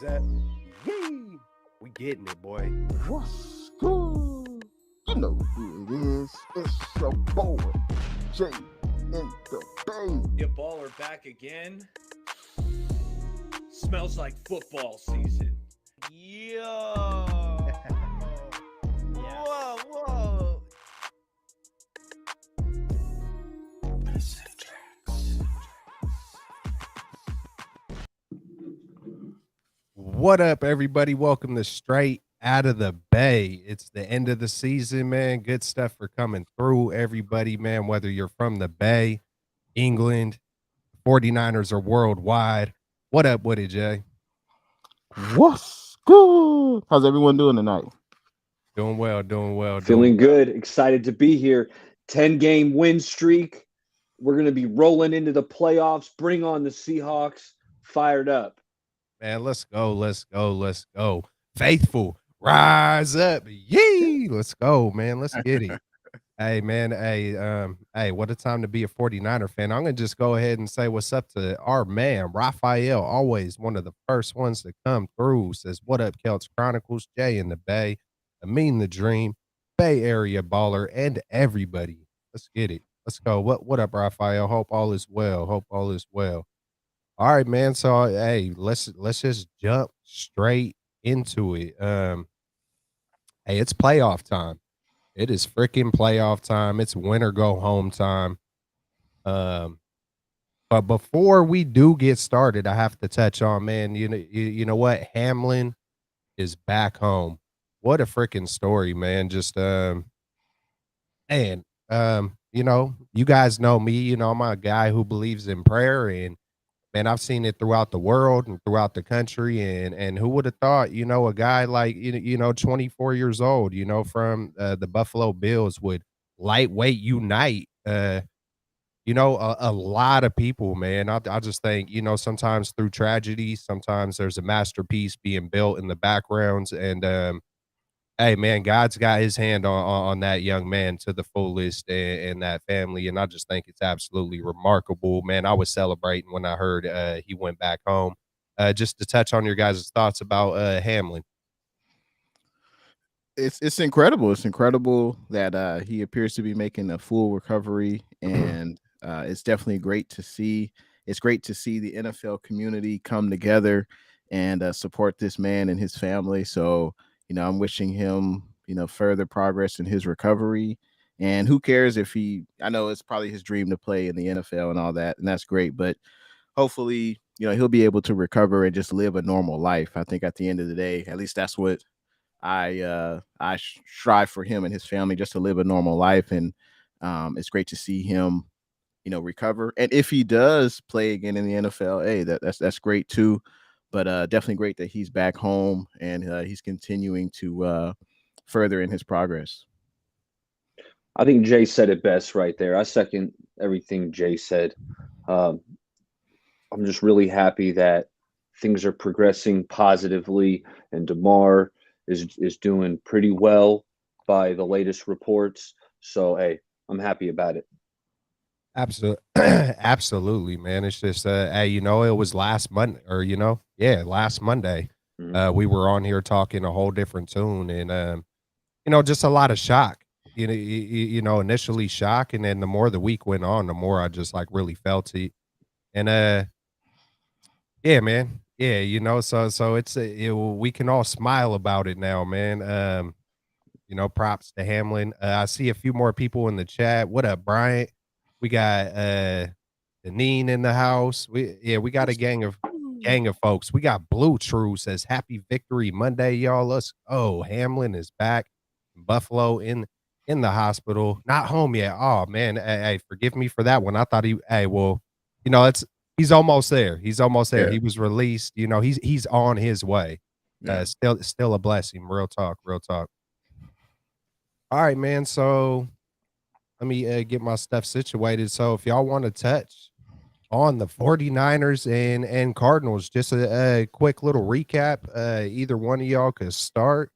Up. Yee! We getting it, boy. What's good? You know who it is. It's your boy, Jay in the Bay. Your baller back again. Smells like football season. Yo. Yeah. Whoa. What up, everybody? Welcome to Straight Out of the Bay. It's the end of the season, man. Good stuff for coming through, everybody, man. Whether you're from the Bay, England, 49ers, or worldwide. What up with it, Jay? What's good? How's everyone doing tonight? Doing well. Feeling good. Excited to be here. 10-game win streak. We're going to be rolling into the playoffs. Bring on the Seahawks. Fired up. Man, let's go. Faithful, rise up. Yee! Let's go, man. Let's get it. Hey, man. Hey, what a time to be a 49er fan. I'm going to just go ahead and say what's up to our man, Raphael, always one of the first ones to come through. Says, what up, Celts Chronicles, Jay in the Bay, Amin the Dream, Bay Area Baller, and everybody. Let's get it. Let's go. What up, Raphael? Hope all is well. All right, man. So, hey, let's just jump straight into it. Hey, it's playoff time. It is freaking playoff time. It's win or go home time. But before we do get started, I have to touch on, man. You know what? Hamlin is back home. What a freaking story, man. Just you know, you guys know me. You know, I'm a guy who believes in prayer, and man, I've seen it throughout the world and throughout the country. And who would have thought, you know, a guy like, 24 years old, you know, from the Buffalo Bills would lightweight unite, a lot of people, man. I just think, you know, sometimes through tragedy, sometimes there's a masterpiece being built in the backgrounds. And hey, man, God's got his hand on that young man to the fullest and that family. And I just think it's absolutely remarkable, man. I was celebrating when I heard he went back home. Just to touch on your guys' thoughts about Hamlin. It's incredible. It's incredible that he appears to be making a full recovery, and it's definitely great to see. It's great to see the NFL community come together and support this man and his family. So, you know, I'm wishing him, you know, further progress in his recovery. And who cares if I know it's probably his dream to play in the NFL and all that, and that's great. But hopefully, you know, he'll be able to recover and just live a normal life. I think at the end of the day, at least that's what I strive for him and his family, just to live a normal life. And it's great to see him, you know, recover. And if he does play again in the NFL, hey, that's great too. But definitely great that he's back home and he's continuing to further in his progress. I think Jay said it best right there. I second everything Jay said. I'm just really happy that things are progressing positively, and DeMar is doing pretty well by the latest reports. So, hey, I'm happy about it. Absolutely, man. It's just, hey, you know, it was last Monday, last Monday. Mhm. We were on here talking a whole different tune, and you know, just a lot of shock. You know, initially shock, and then the more the week went on, the more I just like really felt it. And yeah, man, yeah, you know, so it's we can all smile about it now, man. You know, props to Hamlin. I see a few more people in the chat. What up, Bryant? We got Deneen in the house. We got a gang of gang of folks. We got Blue True says, "Happy Victory Monday, y'all. Let's go." Hamlin is back. Buffalo in the hospital, not home yet. Oh man, hey, forgive me for that one. I thought well, it's he's almost there. He's almost there. Yeah. He was released. He's on his way. Yeah. Still a blessing. Real talk. Real talk. All right, man. So let me get my stuff situated. So if y'all want to touch on the 49ers and Cardinals, just a quick little recap. Either one of y'all could start,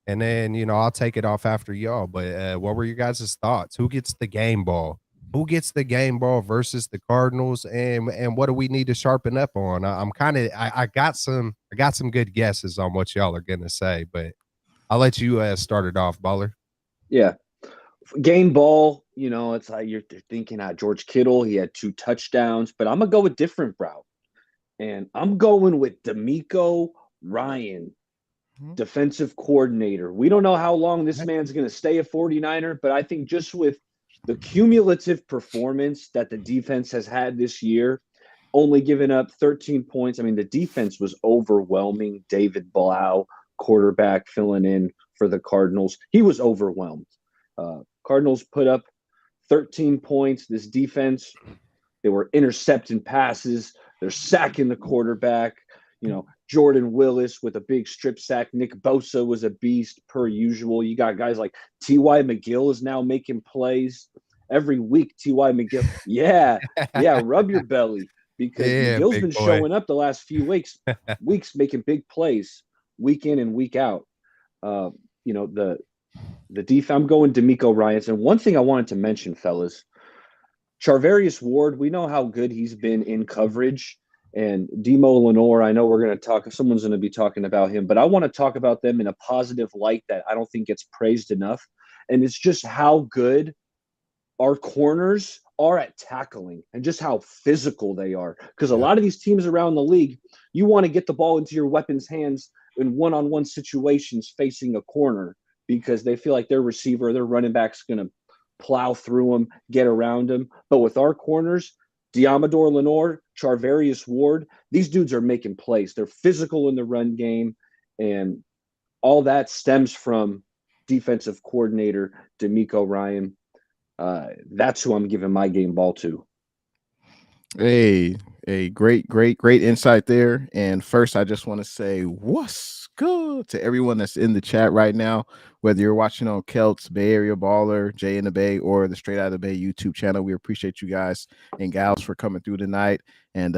and then I'll take it off after y'all. But what were your guys' thoughts? Who gets the game ball? Who gets the game ball versus the Cardinals, and what do we need to sharpen up on? I'm kind of I got some good guesses on what y'all are gonna say, but I'll let you start it off, Baller. Yeah. Game ball, it's like you're thinking George Kittle, he had 2 touchdowns, but I'm going to go a different route. And I'm going with DeMeco Ryan, defensive coordinator. We don't know how long this man's going to stay a 49er, but I think just with the cumulative performance that the defense has had this year, only giving up 13 points. I mean, the defense was overwhelming. David Blau, quarterback, filling in for the Cardinals. He was overwhelmed. Cardinals put up 13 points. This defense, they were intercepting passes. They're sacking the quarterback. Jordan Willis with a big strip sack. Nick Bosa was a beast per usual. You got guys like T.Y. McGill is now making plays every week. T.Y. McGill. Yeah, rub your belly because McGill's been showing up the last few weeks making big plays week in and week out. The defense, I'm going DeMeco Ryans. And one thing I wanted to mention, fellas, Charvarius Ward, we know how good he's been in coverage. And Demo Lenore, I know we're going to talk, someone's going to be talking about him, but I want to talk about them in a positive light that I don't think gets praised enough. And it's just how good our corners are at tackling and just how physical they are. Because a lot of these teams around the league, you want to get the ball into your weapons' hands in one-on-one situations facing a corner because they feel like their receiver, their running back's going to plow through them, get around them. But with our corners, Diamador Lenore, Charvarius Ward, these dudes are making plays. They're physical in the run game, and all that stems from defensive coordinator DeMeco Ryan. That's who I'm giving my game ball to. Hey, great insight there. And first, I just want to say what's good to everyone that's in the chat right now, whether you're watching on Kelt's, Bay Area Baller, Jay in the Bay, or the Straight Out of the Bay YouTube channel. We appreciate you guys and gals for coming through tonight and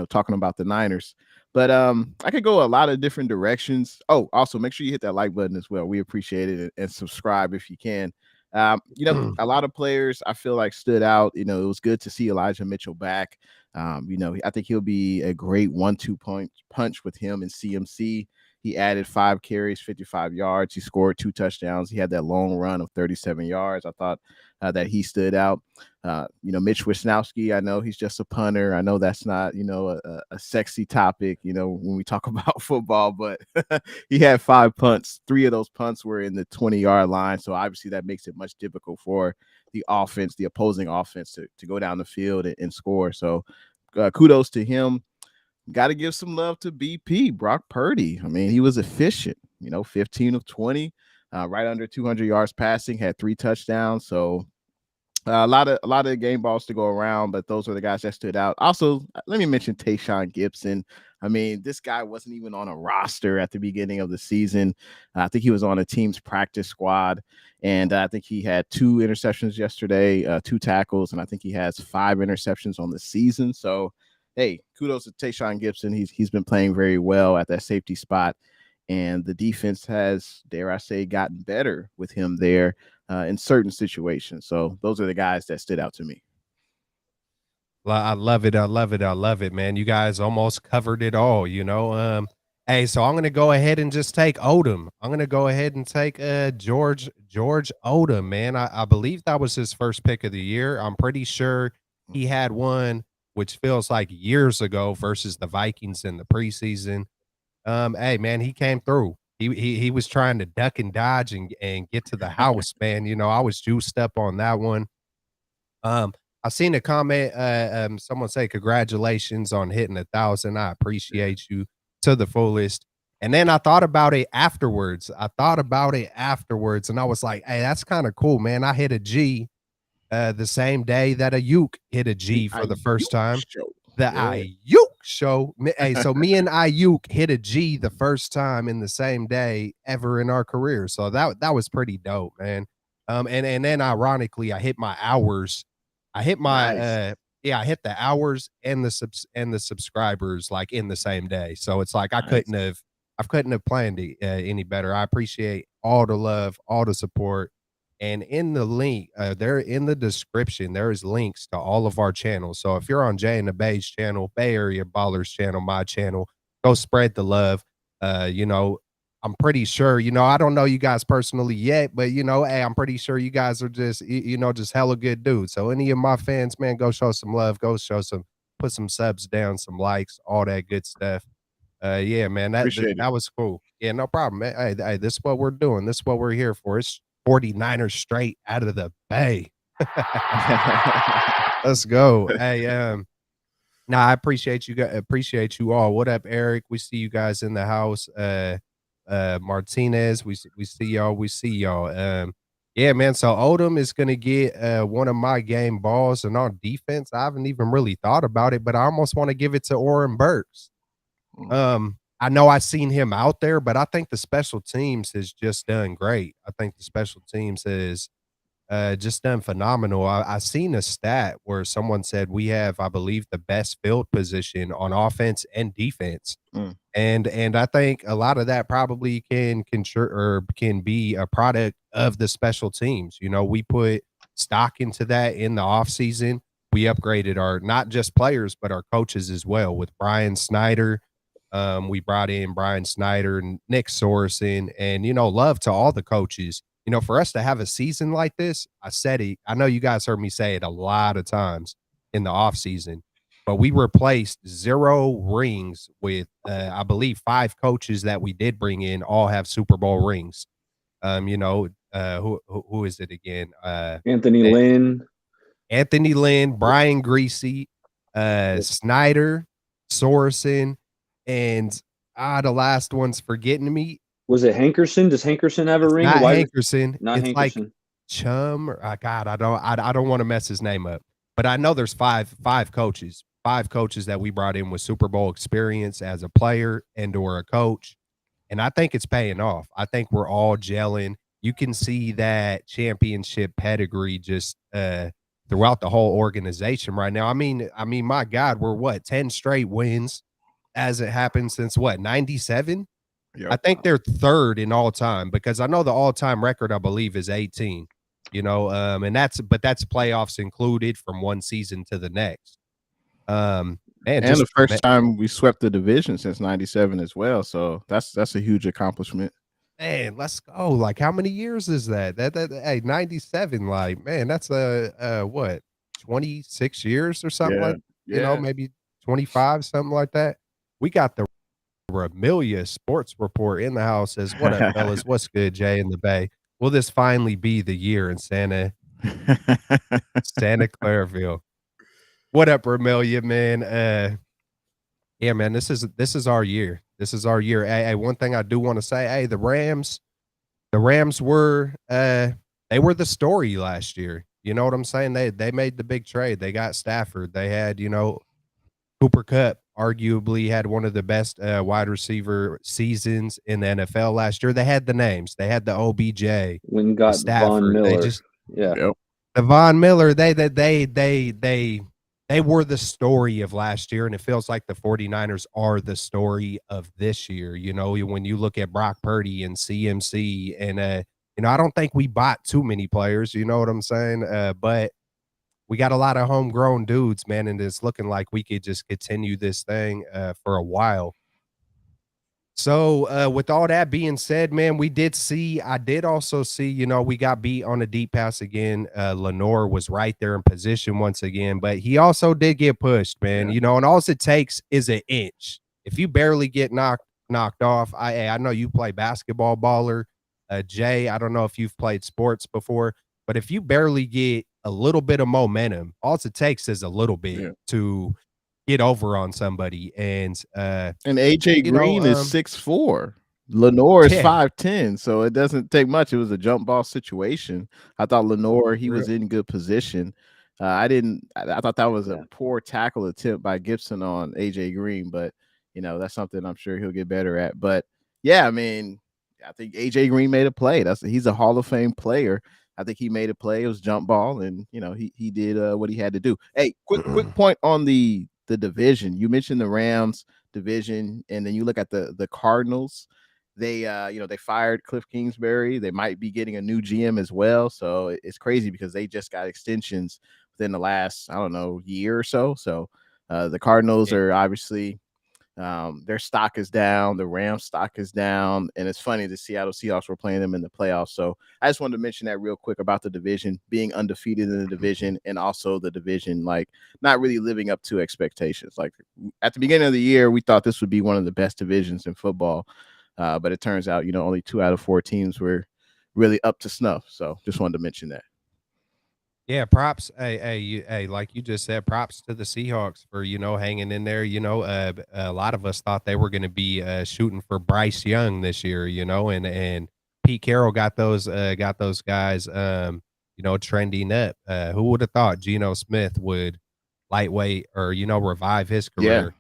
talking about the Niners. But I could go a lot of different directions. Oh, also make sure you hit that like button as well. We appreciate it, and subscribe if you can. A lot of players I feel like stood out. It was good to see Elijah Mitchell back. I think he'll be a great 1-2 punch with him and CMC. He added 5 carries, 55 yards. He scored 2 touchdowns. He had that long run of 37 yards. I thought that he stood out. Mitch Wisnowski, I know he's just a punter. I know that's not, a sexy topic, when we talk about football, but he had 5 punts. 3 of those punts were in the 20-yard line. So obviously that makes it much difficult for the opposing offense to go down the field and score. So kudos to him. Got to give some love to BP, Brock Purdy. I mean, he was efficient, 15 of 20, right under 200 yards passing, had 3 touchdowns. So a lot of game balls to go around, but those are the guys that stood out. Also, let me mention Tayshaun Gibson. I mean, this guy wasn't even on a roster at the beginning of the season. I think he was on a team's practice squad, and I think he had 2 interceptions yesterday, 2 tackles, and I think he has 5 interceptions on the season. So, hey, kudos to Tayshaun Gibson. He's been playing very well at that safety spot, and the defense has, dare I say, gotten better with him there in certain situations. So those are the guys that stood out to me. I love it. I love it, man. You guys almost covered it all, Hey, so I'm gonna go ahead and just take Odom. I'm gonna go ahead and take George Odom, man. I believe that was his first pick of the year. I'm pretty sure he had one, which feels like years ago, versus the Vikings in the preseason. Hey, man, he came through. He was trying to duck and dodge and get to the house, man. I was juiced up on that one. I seen a comment, someone say, "Congratulations on hitting 1,000. I appreciate you to the fullest." And then I thought about it afterwards. And I was like, "Hey, that's kind of cool, man. I hit a G the same day that a Uke hit a The G for the first Ayuk time. show. The Yeah. Ayuk show. Hey, so me and Ayuk hit a G the first time in the same day ever in our career. So that was pretty dope, man. And then ironically, I hit my hours. I hit my Nice. I hit the hours and the subscribers like in the same day. So it's like Nice. I couldn't have planned it any better. I appreciate all the love, all the support. And in the link, there in the description, there is links to all of our channels. So if you're on Jay and the Bay's channel, Bay Area Ballers channel, my channel, go spread the love. You know, I'm pretty sure, you know, I don't know you guys personally yet, but you know, hey, I'm pretty sure you guys are just, you know, just hella good dudes. So any of my fans, man, go show some love, put some subs down, some likes, all that good stuff. Yeah, man, Appreciate it. that was cool. Yeah, no problem, man. Hey, this is what we're doing. This is what we're here for. It's 49ers straight out of the Bay. Let's go. Hey, nah, I appreciate you guys. Appreciate you all. What up, Eric? We see you guys in the house. Martinez, we see y'all. We see y'all. Yeah, man. So Odom is gonna get one of my game balls, and on defense, I haven't even really thought about it, but I almost want to give it to Oren Burks. I know I've seen him out there, but I think the special teams has just done great. I think the special teams has just done phenomenal. I seen a stat where someone said we have, I believe, the best field position on offense and defense. Mm. And I think a lot of that probably can contribute or can be a product of the special teams. You know, we put stock into that in the offseason. We upgraded our not just players, but our coaches as well with Brian Snyder. We brought in Brian Snyder and Nick Sorensen, and you know, love to all the coaches. You know, for us to have a season like this, I said it. I know you guys heard me say it a lot of times in the off season, but we replaced 0 rings with, I believe, 5 coaches that we did bring in all have Super Bowl rings. You know, who is it again? Anthony eh, Lynn. Anthony Lynn, Brian Greasy, Snyder, Sorensen, and the last one's forgetting me. Was it Hankerson? Does Hankerson have a It's ring? not Why? Hankerson. Not It's like Hankerson. Chum or God, I don't want to mess his name up. But I know there's five coaches, 5 coaches that we brought in with Super Bowl experience as a player and or a coach. And I think it's paying off. I think we're all gelling. You can see that championship pedigree just throughout the whole organization right now. I mean, my God, we're what, 10 straight wins as it happened since what, 97? I Yep. think they're 3rd in all time because I know the all-time record, I believe, is 18. You know, and that's playoffs included from one season to the next. Man, And just the first time we swept the division since '97 as well. So that's a huge accomplishment. man, let's go. Like, how many years is that? Hey, 97, like, man, that's what, 26 years or something Yeah. like, you know, Yeah. maybe 25, something like that. We got the Ramilia Sports Report in the house. Says, what up, fellas? What's good, Jay in the Bay? Will this finally be the year in Santa Claraville? What up, Ramilia, man? Yeah, man, this is our year. This is our year. Hey, one thing I do want to say, hey, the Rams were they were the story last year. You know what I'm saying? They made the big trade. They got Stafford. They had, you know, Cooper Kupp arguably had one of the best wide receiver seasons in the NFL last year. They had the names. They had the OBJ, When the got Von Stafford. They Miller. just Yeah. Yep. the Von Miller, they were the story of last year, and it feels like the 49ers are the story of this year. You know, when you look at Brock Purdy and CMC and you know, I don't think we bought too many players, you know what I'm saying? But we got a lot of homegrown dudes, man, and it's looking like we could just continue this thing for a while. So, with all that being said, man, I did also see, you know, we got beat on a deep pass again. Lenore was right there in position once again, but he also did get pushed, man, Yeah. you know, and all it takes is an inch. If you barely get knocked off, I know you play basketball, baller. Jay, I don't know if you've played sports before, but if you barely get a little bit of momentum. All it takes is a little bit to get over on somebody. And AJ you know, Green is 6'4". Lenore is yeah, 5'10", so it doesn't take much. It was a jump ball situation. I thought Lenore, he was in good position. I thought that was a poor tackle attempt by Gibson on AJ Green, but that's something I'm sure he'll get better at. But yeah, I mean, I think AJ Green made a play. He's a Hall of Fame player. I think he made a play. It was jump ball, and he did what he had to do. Hey, quick point on the division. You mentioned the Rams division, and then you look at the Cardinals. They they fired Cliff Kingsbury. They might be getting a new GM as well. So it's crazy because they just got extensions within the last, I don't know, year or so. So the Cardinals are obviously, their stock is down. The Rams stock is down. And it's funny, the Seattle Seahawks were playing them in the playoffs. So I just wanted to mention that real quick about the division, being undefeated in the division, and also the division, like, not really living up to expectations. Like, at the beginning of the year, we thought this would be one of the best divisions in football. But it turns out, only 2 out of 4 teams were really up to snuff. So just wanted to mention that. Yeah, props. Hey, like you just said, props to the Seahawks for, hanging in there. A lot of us thought they were going to be shooting for Bryce Young this year, and Pete Carroll got those guys, trending up. Who would have thought Geno Smith would lightweight or, revive his career?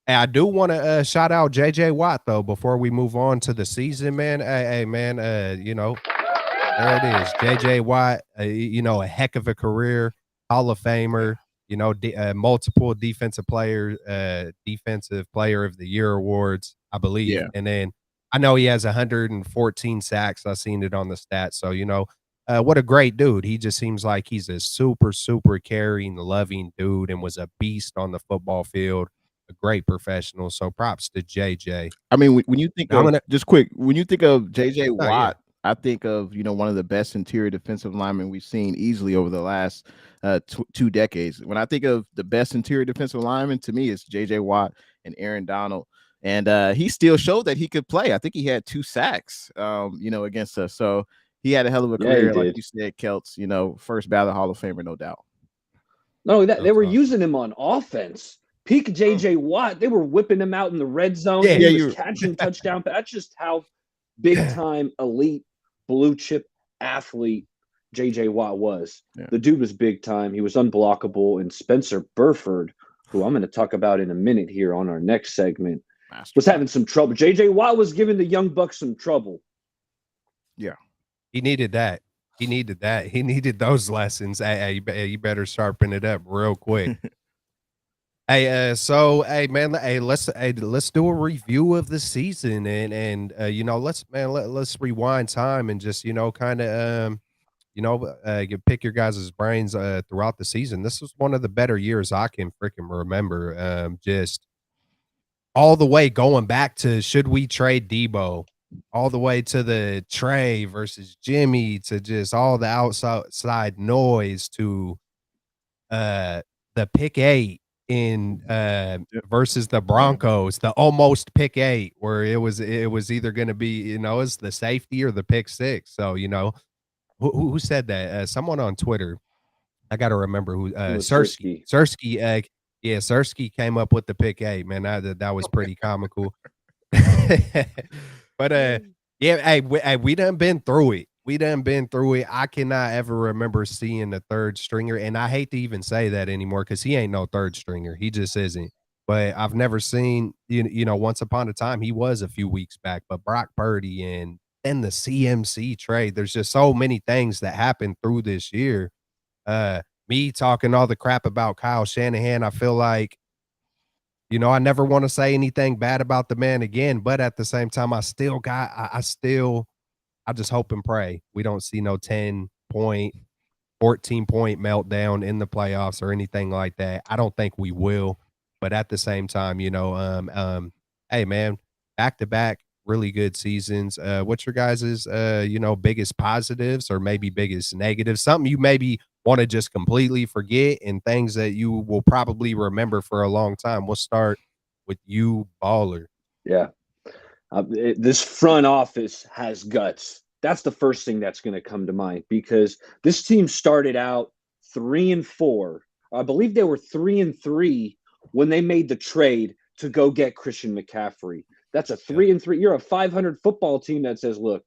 And I do want to shout out JJ Watt though before we move on to the season, man. Hey, man, there it is. JJ Watt, a heck of a career, Hall of Famer, multiple defensive player of the year awards, I believe. Yeah. And then I know he has 114 sacks. I've seen it on the stats. So, what a great dude. He just seems like he's a super, super caring, loving dude and was a beast on the football field. A great professional. So props to JJ. I mean, when you think of just quick, when you think of JJ Watt, I think of, one of the best interior defensive linemen we've seen easily over the last 2 decades. When I think of the best interior defensive lineman, to me, it's JJ Watt and Aaron Donald. And he still showed that he could play. I think he had 2 sacks, against us. So he had a hell of a career, like you said, Kelts, first ballot Hall of Famer, no doubt. No, they were using him on offense. Peak JJ Watt, they were whipping him out in the red zone. Yeah, he was catching touchdown. That's just how big time, elite, blue chip athlete JJ Watt was. Yeah. The dude was big time. He was unblockable. And Spencer Burford, who I'm going to talk about in a minute here on our next segment, was having some trouble. JJ Watt was giving the Young Bucks some trouble. Yeah. He needed that. He needed those lessons. Hey, you better sharpen it up real quick. Hey, let's do a review of the season and let's rewind time and just kind of pick your guys' brains throughout the season. This was one of the better years I can freaking remember. Just all the way going back to should we trade Debo, all the way to the Trey versus Jimmy, to just all the outside noise to the pick 8 in versus the Broncos, the almost pick 8, where it was either going to be, it's the safety or the pick 6. So, who said that? Someone on Twitter. I got to remember who, Sersky. Sersky came up with the pick 8, man. That was pretty comical. But we done been through it. I cannot ever remember seeing a third stringer, and I hate to even say that anymore because he ain't no third stringer. He just isn't. But I've never seen, once upon a time he was a few weeks back, but Brock Purdy and then the CMC trade. There's just so many things that happened through this year. Me talking all the crap about Kyle Shanahan, I feel like, I never want to say anything bad about the man again, but at the same time, I just hope and pray we don't see no 10-point, 14-point meltdown in the playoffs or anything like that. I don't think we will, but at the same time, hey man, back-to-back really good seasons. What's your guys's, biggest positives or maybe biggest negatives? Something you maybe want to just completely forget and things that you will probably remember for a long time. We'll start with you, Baller. Yeah. This front office has guts. That's the first thing that's going to come to mind, because this team started out 3-4. I believe they were 3-3 when they made the trade to go get Christian McCaffrey. That's a 3-3. You're a 500 football team that says, look,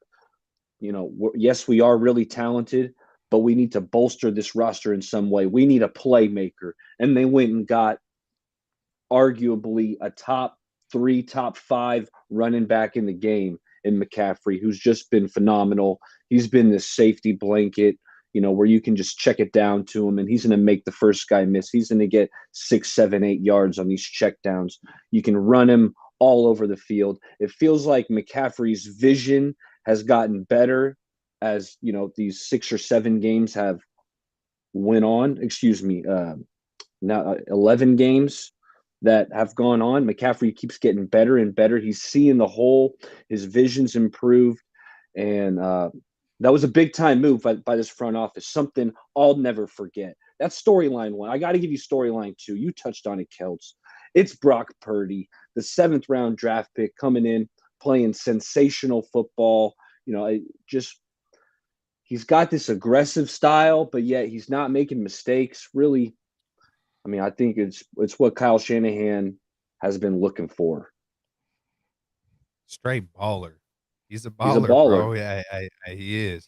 yes, we are really talented, but we need to bolster this roster in some way. We need a playmaker. And they went and got arguably a top 3, top 5 running back in the game in McCaffrey, who's just been phenomenal. He's been this safety blanket, where you can just check it down to him, and he's going to make the first guy miss. He's going to get 6, 7, 8 yards on these checkdowns. You can run him all over the field. It feels like McCaffrey's vision has gotten better as, these 6 or 7 games have went on. Now 11 games that have gone on. McCaffrey keeps getting better and better. He's seeing the whole. His vision's improved, and that was a big time move by this front office. Something I'll never forget. That's storyline 1. I got to give you storyline 2. You touched on it, Kelts. It's Brock Purdy, the 7th round draft pick, coming in, playing sensational football. He's got this aggressive style, but yet he's not making mistakes. Really, I think it's what Kyle Shanahan has been looking for. Straight baller. He's a baller, He's a baller. bro. Yeah, he is.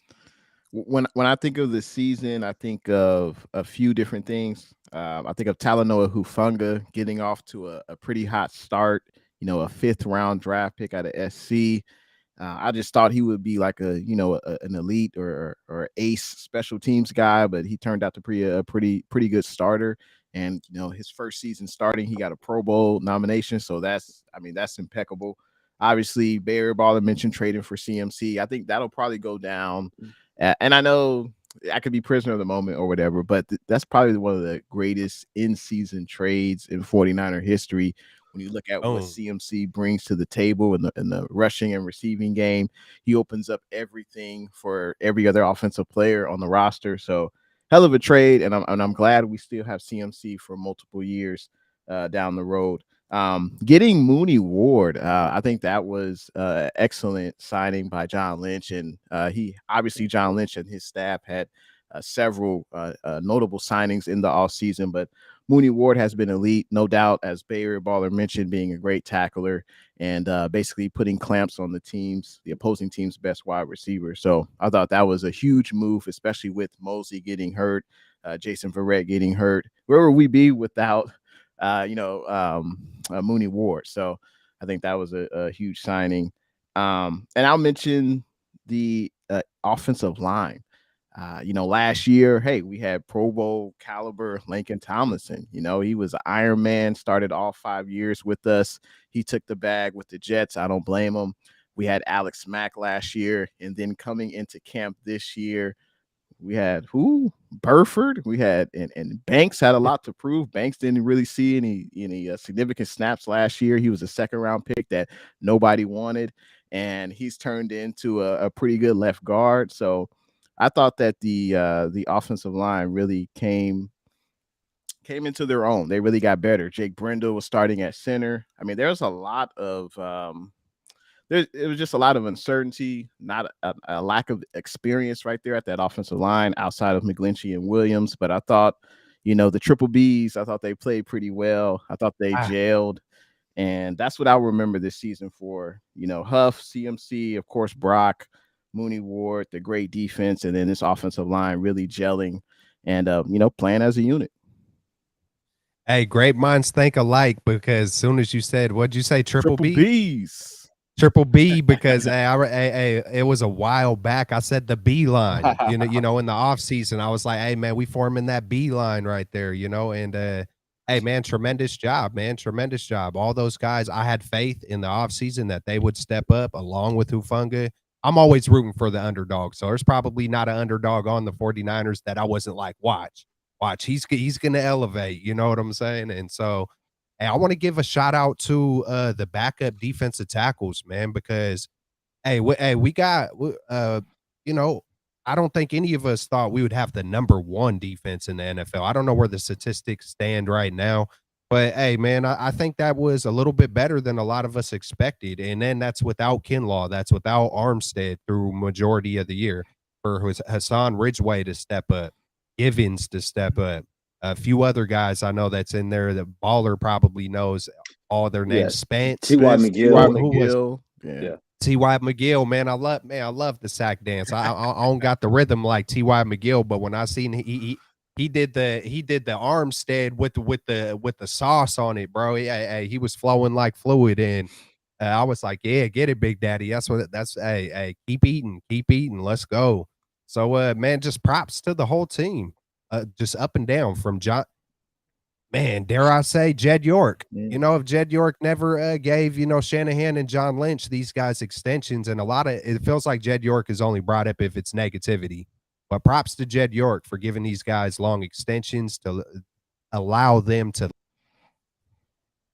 When I think of the season, I think of a few different things. I think of Talanoa Hufanga getting off to a pretty hot start. A 5th round draft pick out of SC. I just thought he would be like an elite or ace special teams guy, but he turned out to be a pretty good starter. And his first season starting, he got a Pro Bowl nomination, so that's impeccable. Obviously, BayAreaBaller mentioned trading for CMC. I think that'll probably go down. And I know I could be prisoner of the moment or whatever, but that's probably one of the greatest in-season trades in 49er history. When you look at what CMC brings to the table in the rushing and receiving game, he opens up everything for every other offensive player on the roster. So hell of a trade, and I'm glad we still have CMC for multiple years down the road. Getting Mooney Ward, I think that was excellent signing by John Lynch, and John Lynch and his staff had several notable signings in the offseason, but Mooney Ward has been elite, no doubt, as BayAreaBaller mentioned, being a great tackler and basically putting clamps on the opposing team's best wide receiver. So I thought that was a huge move, especially with Mosley getting hurt, Jason Verrett getting hurt. Where would we be without Mooney Ward? So I think that was a huge signing. And I'll mention the offensive line. Last year, we had Pro Bowl caliber Lincoln Tomlinson. He was an Iron Man, started all 5 years with us. He took the bag with the Jets. I don't blame him. We had Alex Mack last year, and then coming into camp this year, we had Burford. We had and Banks had a lot to prove. Banks didn't really see any significant snaps last year. He was a 2nd round pick that nobody wanted, and he's turned into a pretty good left guard. So I thought that the offensive line really came into their own. They really got better. Jake Brendel was starting at center. There's a lot of it was just a lot of uncertainty, not a lack of experience right there at that offensive line outside of McGlinchey and Williams. But I thought, the Triple Bs, I thought they played pretty well. I thought they gelled. And that's what I'll remember this season for. Huff, CMC, of course, Brock, Mooney Ward, the great defense, and then this offensive line really gelling and, playing as a unit. Hey, great minds think alike, because as soon as you said, what'd you say, Triple Bs? Triple B, because it was a while back. I said the B line, in the off season. I was like, hey man, we forming that B line right there, and hey man, tremendous job, man. Tremendous job. All those guys, I had faith in the off season that they would step up along with Hufanga. I'm always rooting for the underdog. So there's probably not an underdog on the 49ers that I wasn't like, watch, he's going to elevate, you know what I'm saying? And so, hey, I want to give a shout out to the backup defensive tackles, man, because we got I don't think any of us thought we would have the #1 defense in the NFL. I don't know where the statistics stand right now, But hey, man, I think that was a little bit better than a lot of us expected. And then that's without Kinlaw, that's without Armstead through majority of the year. For Hassan Ridgeway to step up, Givens to step up, a few other guys I know that's in there that Baller probably knows all their names. Yes, Spence, T.Y. T.Y. McGill. who was McGill. Yeah. Yeah. T.Y. McGill, man, I love the sack dance. I don't got the rhythm like T.Y. McGill, but when I seen he did the Armstead with the sauce on it, bro. He was flowing like fluid, and I was like, yeah, get it, Big Daddy. That's hey, keep eating, let's go. So man, just props to the whole team, just up and down from John. Man, dare I say Jed York? You know, if Jed York never gave, Shanahan and John Lynch these guys extensions, and a lot of it feels like Jed York is only brought up if it's negativity. But props to Jed York for giving these guys long extensions to allow them to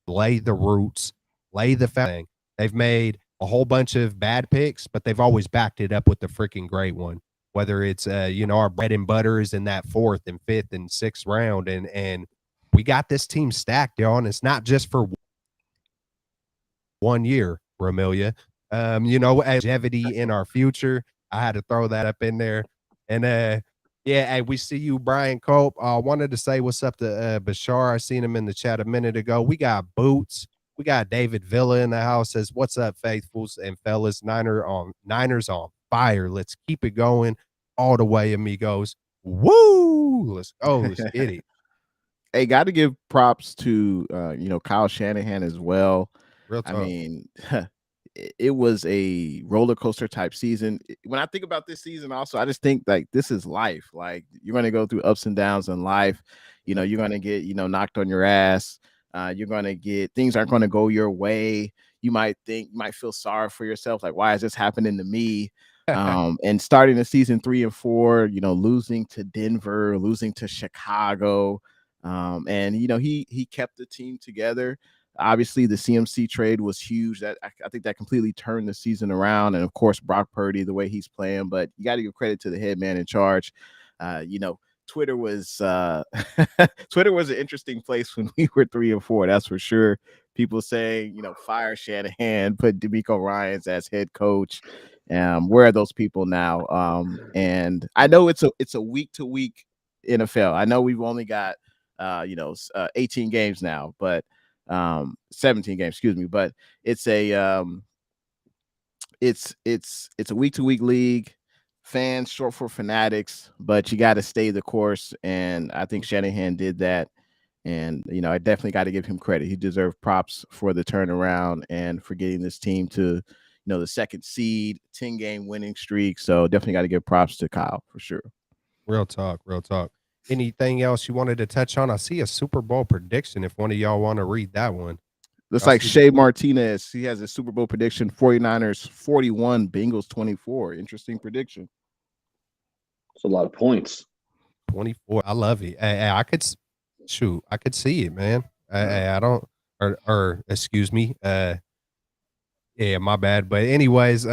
lay the roots, lay the foundation. They've made a whole bunch of bad picks, but they've always backed it up with the freaking great one. Whether it's our bread and butter is in that 4th and 5th and 6th round, and we got this team stacked, y'all, and it's not just for 1 year, Ramelia. Longevity in our future. I had to throw that up in there. And hey, we see you, Brian Cope. I wanted to say what's up to Bashar. I seen him in the chat a minute ago. We got Boots. We got David Villa in the house. Says, what's up, faithfuls and fellas? Niners on fire. Let's keep it going all the way, amigos. Woo! Let's go. Let's get it. Hey, got to give props to Kyle Shanahan as well. Real talk. I mean, it was a roller coaster type season. When I think about this season, also, I just think like this is life. Like you're going to go through ups and downs in life. You're going to get knocked on your ass. You're going to get things aren't going to go your way. You might feel sorry for yourself. Like, why is this happening to me? And starting the season 3 and 4, losing to Denver, losing to Chicago. And he kept the team together. Obviously, the CMC trade was huge. That I think that completely turned the season around. And of course, Brock Purdy, the way he's playing. But you got to give credit to the head man in charge. Twitter was Twitter was an interesting place when we were 3 and 4. That's for sure. People saying, fire Shanahan, put DeMeco Ryans as head coach. Where are those people now? And I know it's a week to week NFL. I know we've only got 18 games now, but 17 games, excuse me, but it's a week to week league. Fans short for fanatics, but you got to stay the course, and I think Shanahan did that. And I definitely got to give him credit. He deserved props for the turnaround and for getting this team to the 2nd seed, 10-game winning streak. So definitely got to give props to Kyle for sure. Real talk. Anything else you wanted to touch on? I see a Super Bowl prediction if one of y'all want to read that one. Looks like Shea Martinez. He has a Super Bowl prediction: 49ers 41, Bengals 24. Interesting prediction. It's a lot of points. 24. I love it. I could see it, man. I don't or excuse me. Yeah, my bad. But anyways,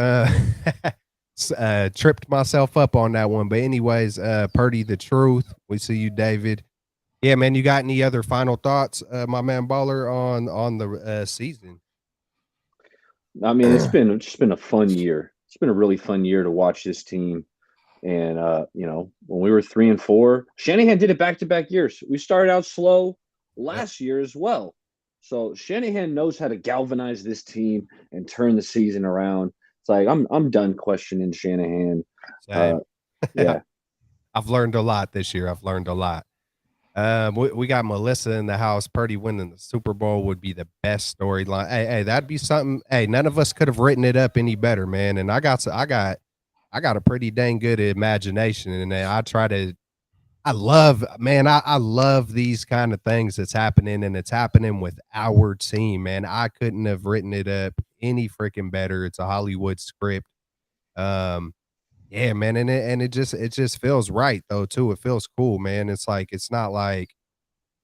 tripped myself up on that one. But anyways, Purdy the truth. We see you, David. Yeah, man. You got any other final thoughts, my man Baller, on the season? I mean, it's been a fun year. It's been a really fun year to watch this team. And when we were 3 and 4, Shanahan did it back-to-back years. We started out slow last year as well. So Shanahan knows how to galvanize this team and turn the season around. It's like I'm done questioning Shanahan. Yeah. I've learned a lot this year. I've learned a lot. We got Melissa in the house. Purdy winning the Super Bowl would be the best storyline. Hey, that'd be something. Hey, none of us could have written it up any better, man. And I got a pretty dang good imagination, and I love these kind of things that's happening, and it's happening with our team, man. I couldn't have written it up any freaking better. It's a Hollywood script. Yeah, man, and it just feels right though too. It feels cool, man. It's not like,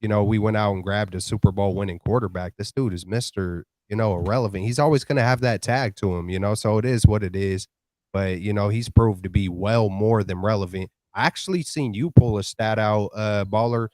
we went out and grabbed a Super Bowl winning quarterback. This dude is Mr. Irrelevant. He's always going to have that tag to him, so it is what it is. But, he's proved to be well more than relevant. I actually seen you pull a stat out, Baller.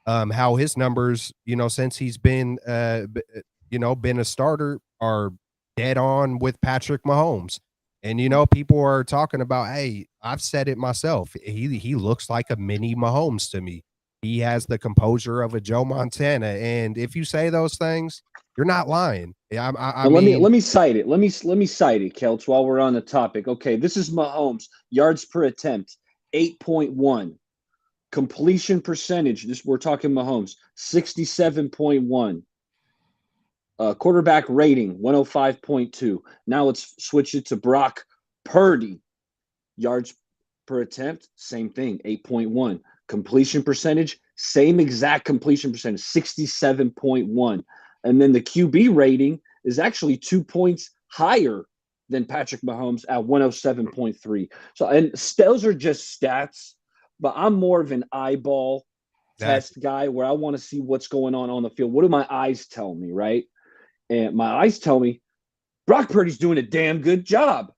how his numbers, since he's been, been a starter, are dead on with Patrick Mahomes. And people are talking about, hey, I've said it myself. He looks like a mini Mahomes to me. He has the composure of a Joe Montana, and if you say those things, you're not lying. I But mean, let me cite it. Let me cite it, Kelch, while we're on the topic. Okay, this is Mahomes yards per attempt, 8.1. Completion percentage. This we're talking Mahomes, 67.1. Quarterback rating, 105.2. Now let's switch it to Brock Purdy. Yards per attempt, same thing, 8.1. Completion percentage, same exact completion percentage, 67.1. And then the QB rating is actually 2 points higher than Patrick Mahomes at 107.3. So, and those are just stats, but I'm more of an eyeball test guy where I want to see what's going on the field. What do my eyes tell me, right? And my eyes tell me Brock Purdy's doing a damn good job.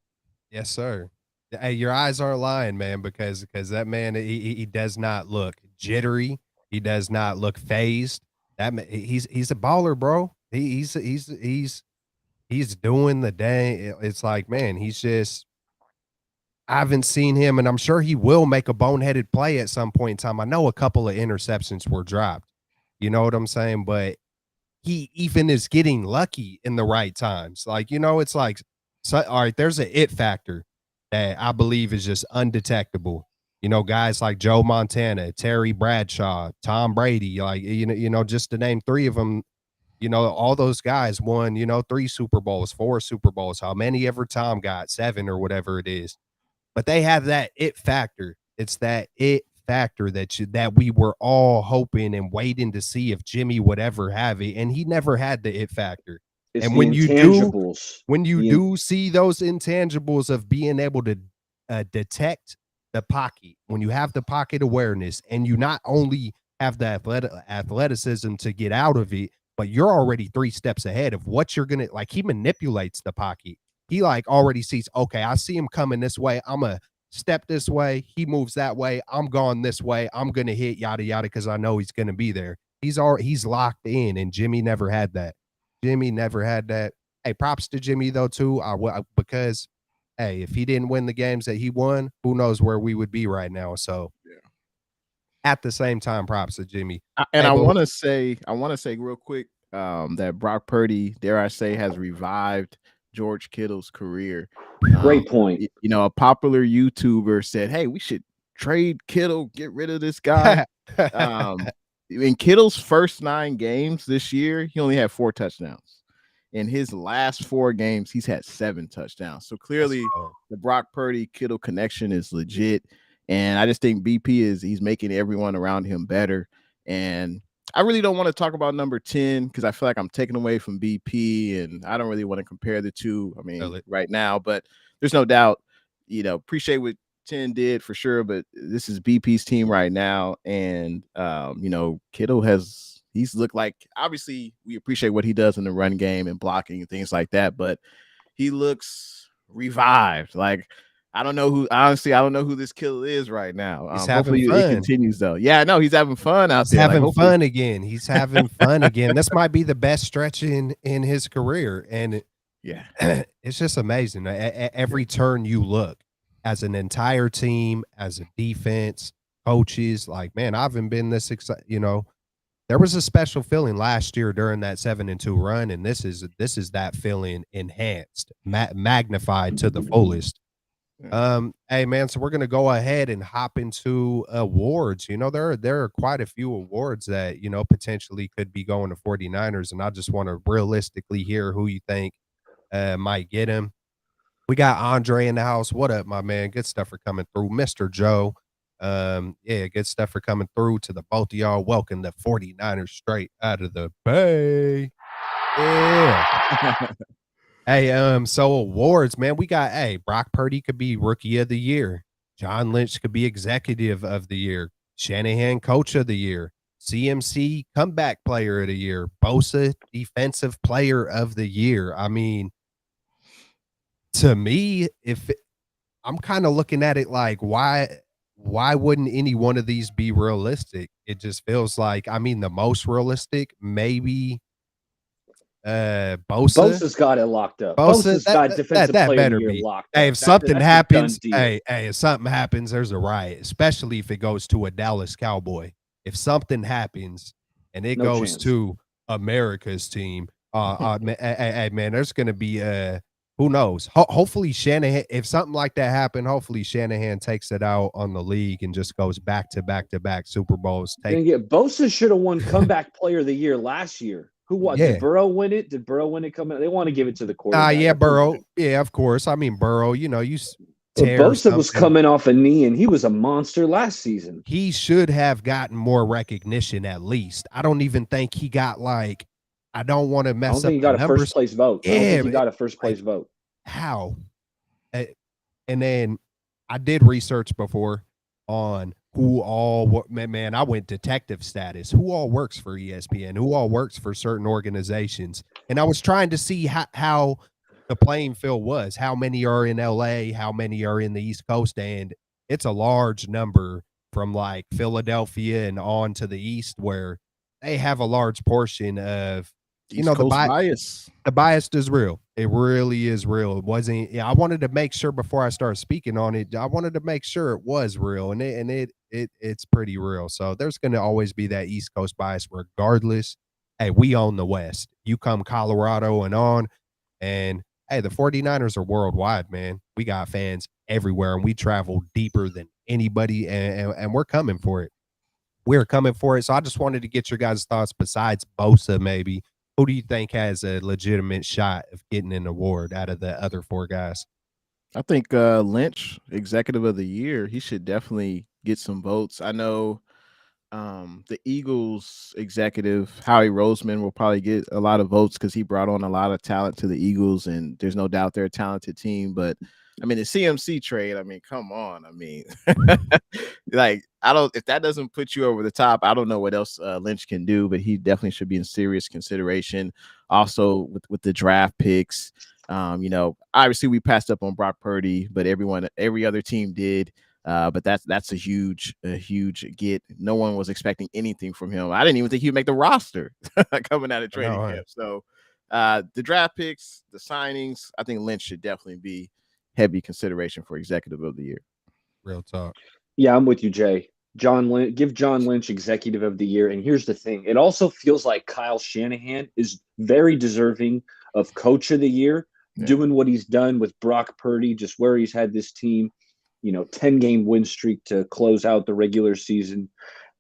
Yes, sir. Hey, your eyes aren't lying, man, because that man, he does not look jittery. He does not look phased. He's a baller, bro. He's doing the dang. It's like, man, he's just. I haven't seen him, and I'm sure he will make a boneheaded play at some point in time. I know a couple of interceptions were dropped. You know what I'm saying? But he even is getting lucky in the right times. Like, it's like, so, all right, there's an it factor that I believe is just undetectable. Guys like Joe Montana, Terry Bradshaw, Tom Brady, like, just to name three of them, all those guys won, 3 Super Bowls, 4 Super Bowls, how many ever Tom got, 7 or whatever it is. But they have that it factor. It's that it factor that we were all hoping and waiting to see if Jimmy would ever have it, and he never had the it factor. It's and the when intangibles. you do see those intangibles of being able to detect the pocket, when you have the pocket awareness, and you not only have the athleticism to get out of it, but you're already 3 steps ahead of what you're gonna like. He manipulates the pocket. He like already sees, okay, I see him coming this way. I'm going to step this way. He moves that way. I'm going this way. I'm going to hit yada, yada, because I know he's going to be there. He's locked in, and Jimmy never had that. Jimmy never had that. Hey, props to Jimmy, though, too, because, hey, if he didn't win the games that he won, who knows where we would be right now. So, yeah. At the same time, props to Jimmy. And I want to say real quick that Brock Purdy, dare I say, has revived George Kittle's career. Great point. A popular YouTuber said, hey, we should trade Kittle, get rid of this guy. In Kittle's first 9 games this year, he only had 4 touchdowns. In his last 4 games, he's had 7 touchdowns. So clearly the Brock Purdy Kittle connection is legit. And I just think BP he's making everyone around him better. And I really don't want to talk about number 10 because I feel like I'm taking away from BP, and I don't really want to compare the two. I mean, right now, but there's no doubt, appreciate what 10 did for sure. But this is BP's team right now. And, Kittle he's looked like, obviously we appreciate what he does in the run game and blocking and things like that, but he looks revived. Like, I don't know who this killer is right now. He's having fun. It continues though. Yeah, no, he's having fun out there. Having fun again. He's having fun again. This might be the best stretch in his career. And it's just amazing. Every turn you look, as an entire team, as a defense, coaches, like, man, I haven't been this excited. There was a special feeling last year during that 7-2 run, and this is that feeling enhanced, magnified to the fullest. Hey man, so we're gonna go ahead and hop into awards. There are quite a few awards that potentially could be going to 49ers, and I just want to realistically hear who you think might get him. We got Andre in the house. What up, my man? Good stuff for coming through. Mr. Joe. Good stuff for coming through to the both of y'all. Welcome to 49ers straight out of the Bay. Yeah. Hey, so awards, man. We got Brock Purdy could be rookie of the year. John Lynch could be executive of the year. Shanahan coach of the year. CMC comeback player of the year. Bosa defensive player of the year. I mean, to me, I'm kind of looking at it like, why why wouldn't any one of these be realistic? It just feels like, I mean, the most realistic, maybe Bosa. Bosa's got it locked up. Bosa, Bosa's got defensive that player of the better year be. locked Hey, up. if something That's a done happens, deal. if something happens, there's a riot, especially if it goes to a Dallas Cowboy. If something happens and it No goes chance. to America's team, man, there's gonna be who knows? Hopefully Shanahan, if something like that happened, hopefully Shanahan takes it out on the league and just goes back to back to back Super Bowls. Bosa should have won comeback player of the year last year. Who won? Yeah. Did Burrow win it? Did Burrow win it coming? They want to give it to the quarterback. Yeah, Burrow. Yeah, of course. I mean, Burrow, you But tear Bosa was coming off a knee, and he was a monster last season. He should have gotten more recognition at least. I don't even think he got like, I don't want to mess up. I don't think he got a first place vote. Yeah, I don't think he got a first place vote. How? And then I did research before on who all, man, I went detective status. Who all works for ESPN? Who all works for certain organizations? And I was trying to see how the playing field was. How many are in LA? How many are in the East Coast? And it's a large number from like Philadelphia and on to the East, where they have a large portion of, the bias. The bias is real. It really is real. It wasn't. Yeah, I wanted to make sure before I started speaking on it. I wanted to make sure it was real, and it's pretty real. So there's going to always be that East Coast bias, regardless. Hey, we own the West. You come Colorado and on, and hey, the 49ers are worldwide, man. We got fans everywhere, and we travel deeper than anybody, and we're coming for it. We're coming for it. So I just wanted to get your guys' thoughts besides Bosa, maybe. Who do you think has a legitimate shot of getting an award out of the other four guys? I think Lynch, executive of the year, he should definitely get some votes. I know the Eagles executive, Howie Roseman, will probably get a lot of votes because he brought on a lot of talent to the Eagles, and there's no doubt they're a talented team. But I mean, the CMC trade, I mean, come on. I mean, like, if that doesn't put you over the top, I don't know what else Lynch can do, but he definitely should be in serious consideration. Also with the draft picks, obviously we passed up on Brock Purdy, but every other team did. But that's a huge get. No one was expecting anything from him. I didn't even think he'd make the roster coming out of training camp. So the draft picks, the signings, I think Lynch should definitely be heavy consideration for executive of the year. Real talk. Yeah, I'm with you, Jay. Give John Lynch executive of the year. And here's the thing. It also feels like Kyle Shanahan is very deserving of coach of the year, doing what he's done with Brock Purdy, just where he's had this team, 10-game win streak to close out the regular season.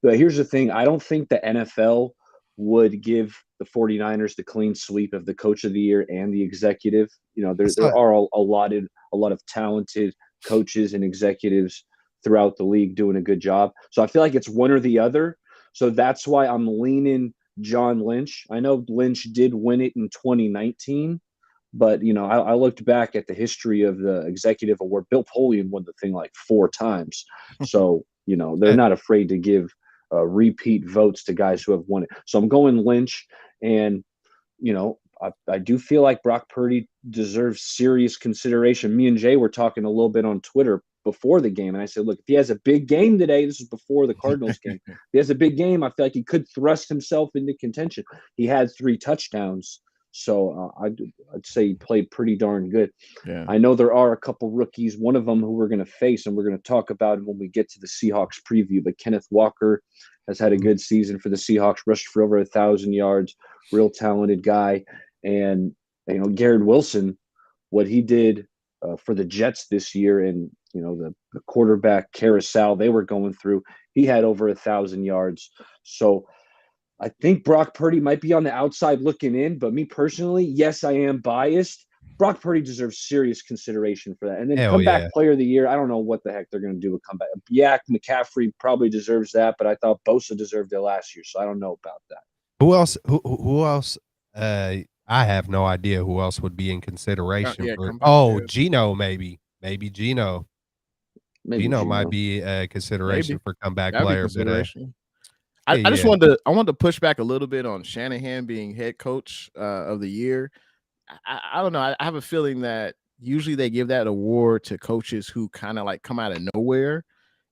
But here's the thing. I don't think the NFL would give the 49ers the clean sweep of the coach of the year and the executive. There are a lot of talented coaches and executives throughout the league doing a good job. So I feel like it's one or the other. So that's why I'm leaning John Lynch. I know Lynch did win it in 2019, but I looked back at the history of the executive award. Bill Polian won the thing like 4 times. So, they're not afraid to give repeat votes to guys who have won it. So I'm going Lynch, and I do feel like Brock Purdy deserves serious consideration. Me and Jay were talking a little bit on Twitter before the game, and I said, look, if he has a big game today, this is before the Cardinals game. If he has a big game, I feel like he could thrust himself into contention. He had 3 touchdowns. So I'd say he played pretty darn good. Yeah. I know there are a couple rookies, one of them who we're going to face, and we're going to talk about him when we get to the Seahawks preview. But Kenneth Walker has had a good season for the Seahawks, rushed for over 1,000 yards, real talented guy. And, Garrett Wilson, what he did for the Jets this year, and, the quarterback carousel they were going through, he had over 1,000 yards. So I think Brock Purdy might be on the outside looking in, but me personally, yes, I am biased. Brock Purdy deserves serious consideration for that. And then comeback player of the year, I don't know what the heck they're going to do with comeback. Yak McCaffrey probably deserves that, but I thought Bosa deserved it last year, so I don't know about that. Who else? Who else? I have no idea who else would be in consideration. Geno, maybe Geno. Geno might be a consideration for comeback player. I just wanted to push back a little bit on Shanahan being head coach of the year. I don't know. I have a feeling that usually they give that award to coaches who kind of like come out of nowhere.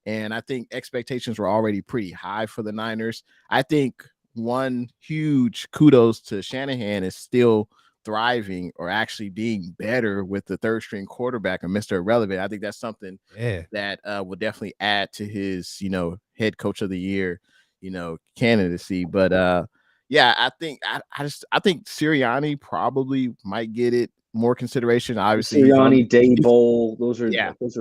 And I think expectations were already pretty high for the Niners. I think one huge kudos to Shanahan is still thriving or actually being better with the third string quarterback and Mr. Irrelevant. I think that's something that will definitely add to his, head coach of the year, candidacy. But yeah, I think I think Sirianni probably might get it more consideration. Obviously, Sirianni, Daboll, those are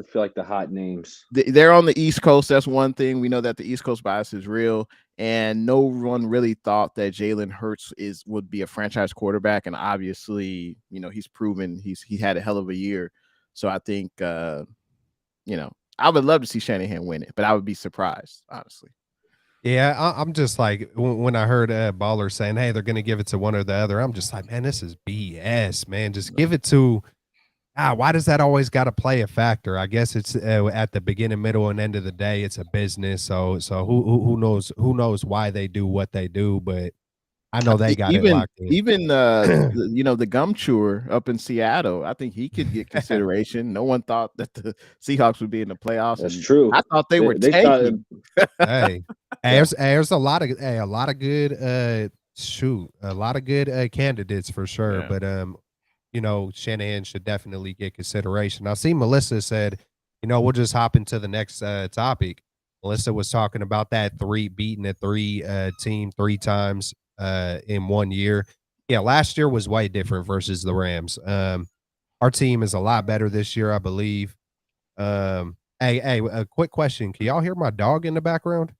feel like the hot names. They're on the East Coast. That's one thing. We know that the East Coast bias is real, and no one really thought that Jalen Hurts would be a franchise quarterback. And obviously, he's proven he had a hell of a year. So I think I would love to see Shanahan win it, but I would be surprised, honestly. Yeah, I'm just like, when I heard Baller saying, hey, they're going to give it to one or the other, I'm just like, man, this is BS, man. Just give it to, why does that always got to play a factor? I guess it's at the beginning, middle, and end of the day, it's a business. So who knows why they do what they do, but I know they got it locked in. Even the gum chewer up in Seattle, I think he could get consideration. No one thought that the Seahawks would be in the playoffs. That's true. I thought they were tanking. There's a lot of good a lot of good candidates for sure. Yeah. But Shanahan should definitely get consideration. I see Melissa said, we'll just hop into the next topic. Melissa was talking about that beating a team 3 times in 1 year. Yeah, last year was way different versus the Rams. Our team is a lot better this year, I believe. Hey, a quick question. Can y'all hear my dog in the background?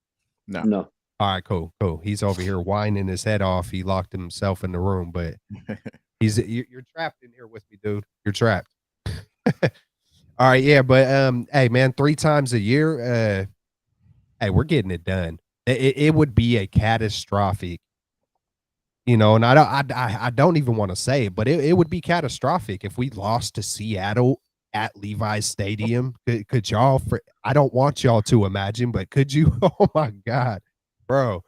No. All right, cool. He's over here whining his head off. He locked himself in the room, but you're trapped in here with me, dude. You're trapped. All right, yeah, but hey, man, 3 times a year, hey, we're getting it done. It would be a catastrophic, and I don't even want to say it, but it would be catastrophic if we lost to Seattle at Levi's Stadium. Could y'all? I don't want y'all to imagine, but could you? Oh my God, bro.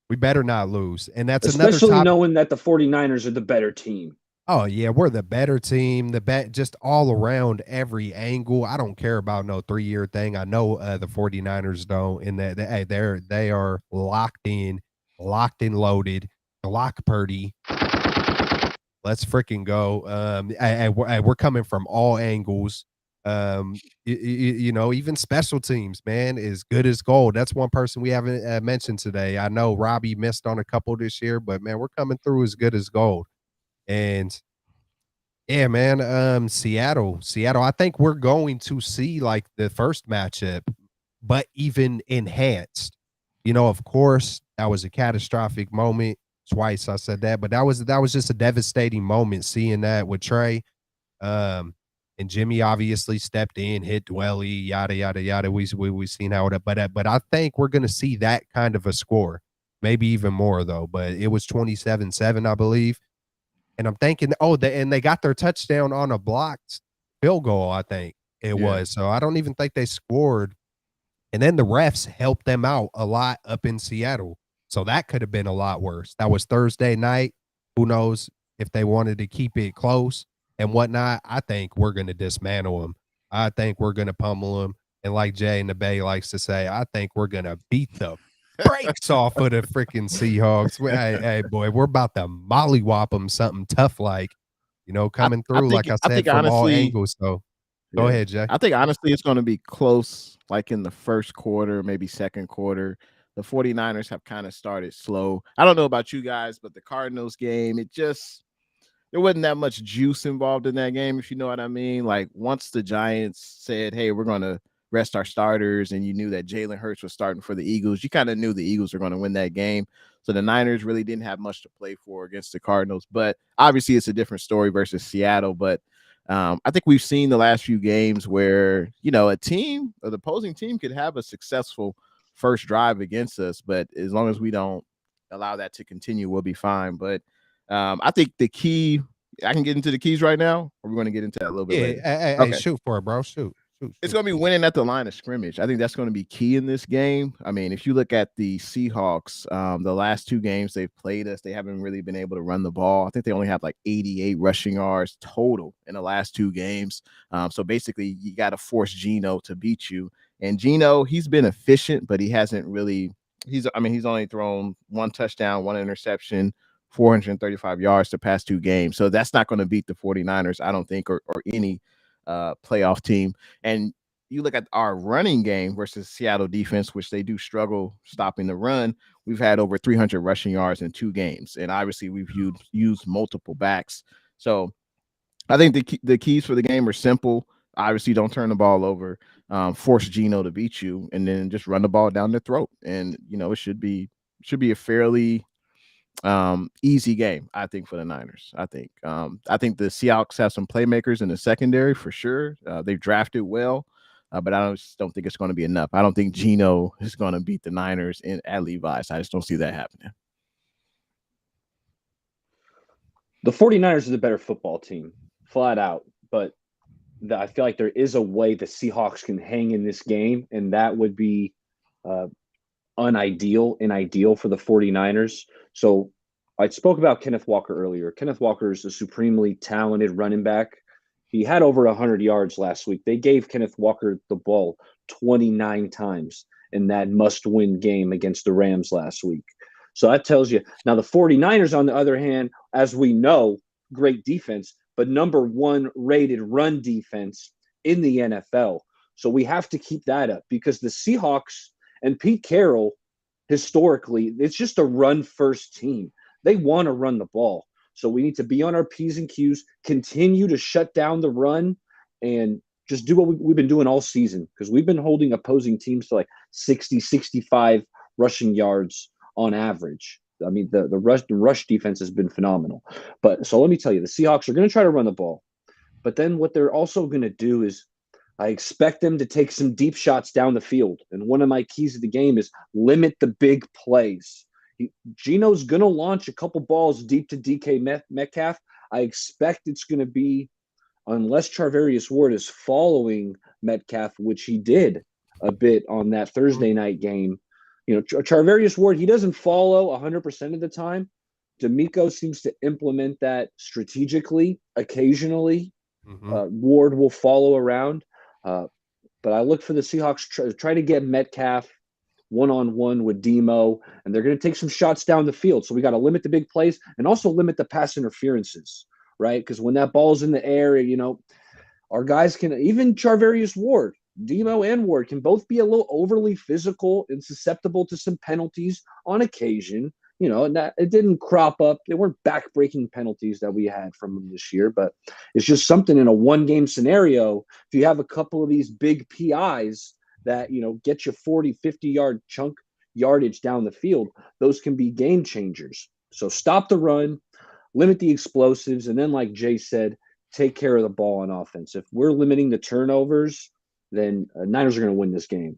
We better not lose, and that's especially knowing that the 49ers are the better team. Oh yeah, we're the better team. Just all around every angle. I don't care about no 3-year thing. I know the 49ers don't. In that they are locked in, loaded. Lock Purdy. Let's freaking go. We're coming from all angles. Even special teams, man, is good as gold. That's one person we haven't mentioned today. I know Robbie missed on a couple this year, but man, we're coming through as good as gold. And yeah, man, Seattle. I think we're going to see like the first matchup, but even enhanced. Of course, that was a catastrophic moment. Twice I said that, but that was just a devastating moment seeing that with Trey. And Jimmy obviously stepped in, hit Dwelly, yada yada yada. We've seen how it, but I think we're gonna see that kind of a score, maybe even more though. But it was 27-7, I believe. And I'm thinking, they got their touchdown on a blocked field goal, I think it was. So I don't even think they scored. And then the refs helped them out a lot up in Seattle. So that could have been a lot worse. That was Thursday night. Who knows if they wanted to keep it close and whatnot. I think we're going to dismantle them. I think we're going to pummel them. And like Jay in the Bay likes to say, I think we're going to beat the brakes off of the freaking Seahawks. Hey, boy, we're about to mollywop them something tough like, coming through, like I said, from all angles. So go ahead, Jay. I think honestly it's going to be close, like in the first quarter, maybe second quarter. The 49ers have kind of started slow. I don't know about you guys, but the Cardinals game, there wasn't that much juice involved in that game, if you know what I mean. Like once the Giants said, hey, we're going to rest our starters, and you knew that Jalen Hurts was starting for the Eagles, you kind of knew the Eagles were going to win that game. So the Niners really didn't have much to play for against the Cardinals. But obviously it's a different story versus Seattle. But I think we've seen the last few games where, a team or the opposing team could have a successful first drive against us, but as long as we don't allow that to continue, we'll be fine. But I think the key, I can get into the keys right now, or we're going to get into that a little bit later. Hey, shoot for it, bro. Shoot. It's going to be winning at the line of scrimmage. I think that's going to be key in this game. I mean, if you look at the Seahawks, the last 2 games they've played us, they haven't really been able to run the ball. I think they only have like 88 rushing yards total in the last 2 games. So basically, you got to force Geno to beat you. And Geno, he's been efficient, but he hasn't really. He's only thrown 1 touchdown, 1 interception, 435 yards the past 2 games. So that's not going to beat the 49ers, I don't think, or any playoff team. And you look at our running game versus Seattle defense, which they do struggle stopping the run. We've had over 300 rushing yards in 2 games, and obviously we've used multiple backs. So I think the keys for the game are simple. Obviously, don't turn the ball over, force Geno to beat you, and then just run the ball down their throat. And it should be a fairly easy game, I think, for the Niners. I think the Seahawks have some playmakers in the secondary for sure. They've drafted well, but I just don't think it's going to be enough. I don't think Geno is going to beat the Niners at Levi's. I just don't see that happening. The 49ers is a better football team, flat out. But I feel like there is a way the Seahawks can hang in this game, and that would be unideal and ideal for the 49ers. So I spoke about Kenneth Walker earlier. Kenneth Walker is a supremely talented running back. He had over 100 yards last week. They gave Kenneth Walker the ball 29 times in that must-win game against the Rams last week. So that tells you. Now, the 49ers, on the other hand, as we know, great defense, but number 1 rated run defense in the NFL. So we have to keep that up because the Seahawks and Pete Carroll, historically, it's just a run-first team. They want to run the ball. So we need to be on our P's and Q's, continue to shut down the run, and just do what we've been doing all season because we've been holding opposing teams to like 60, 65 rushing yards on average. I mean, the rush defense has been phenomenal. But so let me tell you, the Seahawks are going to try to run the ball. But then what they're also going to do is I expect them to take some deep shots down the field. And one of my keys of the game is limit the big plays. Geno's going to launch a couple balls deep to DK Metcalf. I expect it's going to be, unless Charvarius Ward is following Metcalf, which he did a bit on that Thursday night game. Charvarius Ward, he doesn't follow 100% of the time. D'Amico seems to implement that strategically. Occasionally, Ward will follow around. But I look for the Seahawks try to get Metcalf one-on-one with Demo, and they're going to take some shots down the field. So we got to limit the big plays and also limit the pass interferences, right? Because when that ball's in the air, our guys can, even Charvarius Ward, Demo and Ward can both be a little overly physical and susceptible to some penalties on occasion, and that it didn't crop up. They weren't back-breaking penalties that we had from them this year, but it's just something in a one-game scenario. If you have a couple of these big PIs that, get you 40, 50-yard chunk yardage down the field, those can be game changers. So stop the run, limit the explosives, and then, like Jay said, take care of the ball on offense. If we're limiting the turnovers, then Niners are going to win this game.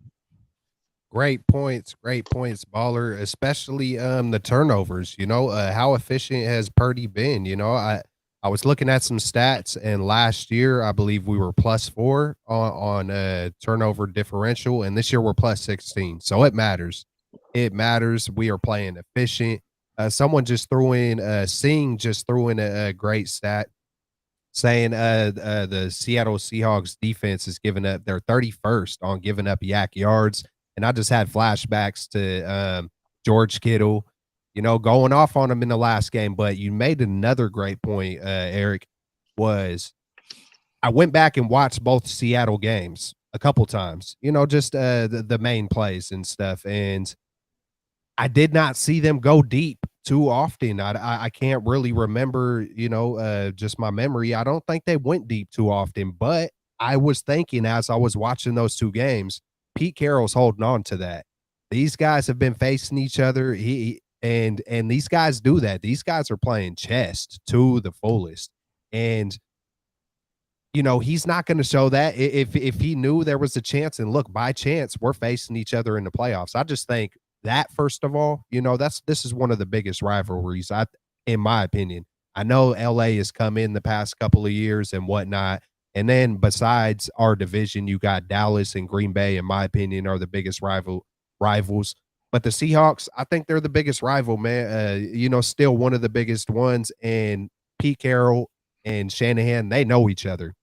Great points, Baller, especially the turnovers. How efficient has Purdy been? I was looking at some stats, and last year I believe we were +4 on turnover differential, and this year we're +16. So it matters. It matters. We are playing efficient. Someone just threw in Singh just threw in a great stat saying the Seattle Seahawks defense is giving up, they're 31st on giving up yak yards. And I just had flashbacks to George Kittle, going off on him in the last game. But you made another great point, Eric, was I went back and watched both Seattle games a couple times, just the main plays and stuff. And I did not see them go deep too often. I can't really remember, just my memory. I don't think they went deep too often, but I was thinking as I was watching those 2 games, Pete Carroll's holding on to that. These guys have been facing each other. And these guys do that. These guys are playing chess to the fullest. And he's not going to show that if he knew there was a chance, and look, by chance, we're facing each other in the playoffs. I just think that, first of all, this is one of the biggest rivalries, in my opinion. I know LA has come in the past couple of years and whatnot. And then besides our division, you got Dallas and Green Bay, in my opinion, are the biggest rivals. But the Seahawks, I think they're the biggest rival, man. Still one of the biggest ones. And Pete Carroll and Shanahan, they know each other.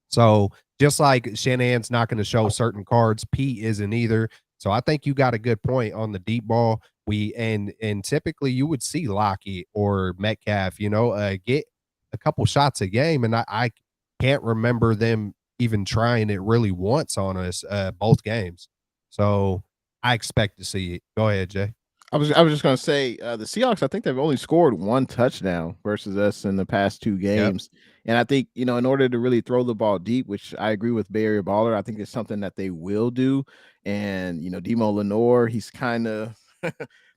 So just like Shanahan's not going to show certain cards, Pete isn't either. So I think you got a good point on the deep ball. And typically you would see Lockett or Metcalf, get a couple shots a game, and I can't remember them even trying it really once on us both games. So I expect to see it. Go ahead, Jay. I was just gonna say the Seahawks. I think they've only scored one touchdown versus us in the past two Yep. games, and I think in order to really throw the ball deep, which I agree with Bay Area Baller, I think it's something that they will do. And Demo Lenore, he's kind of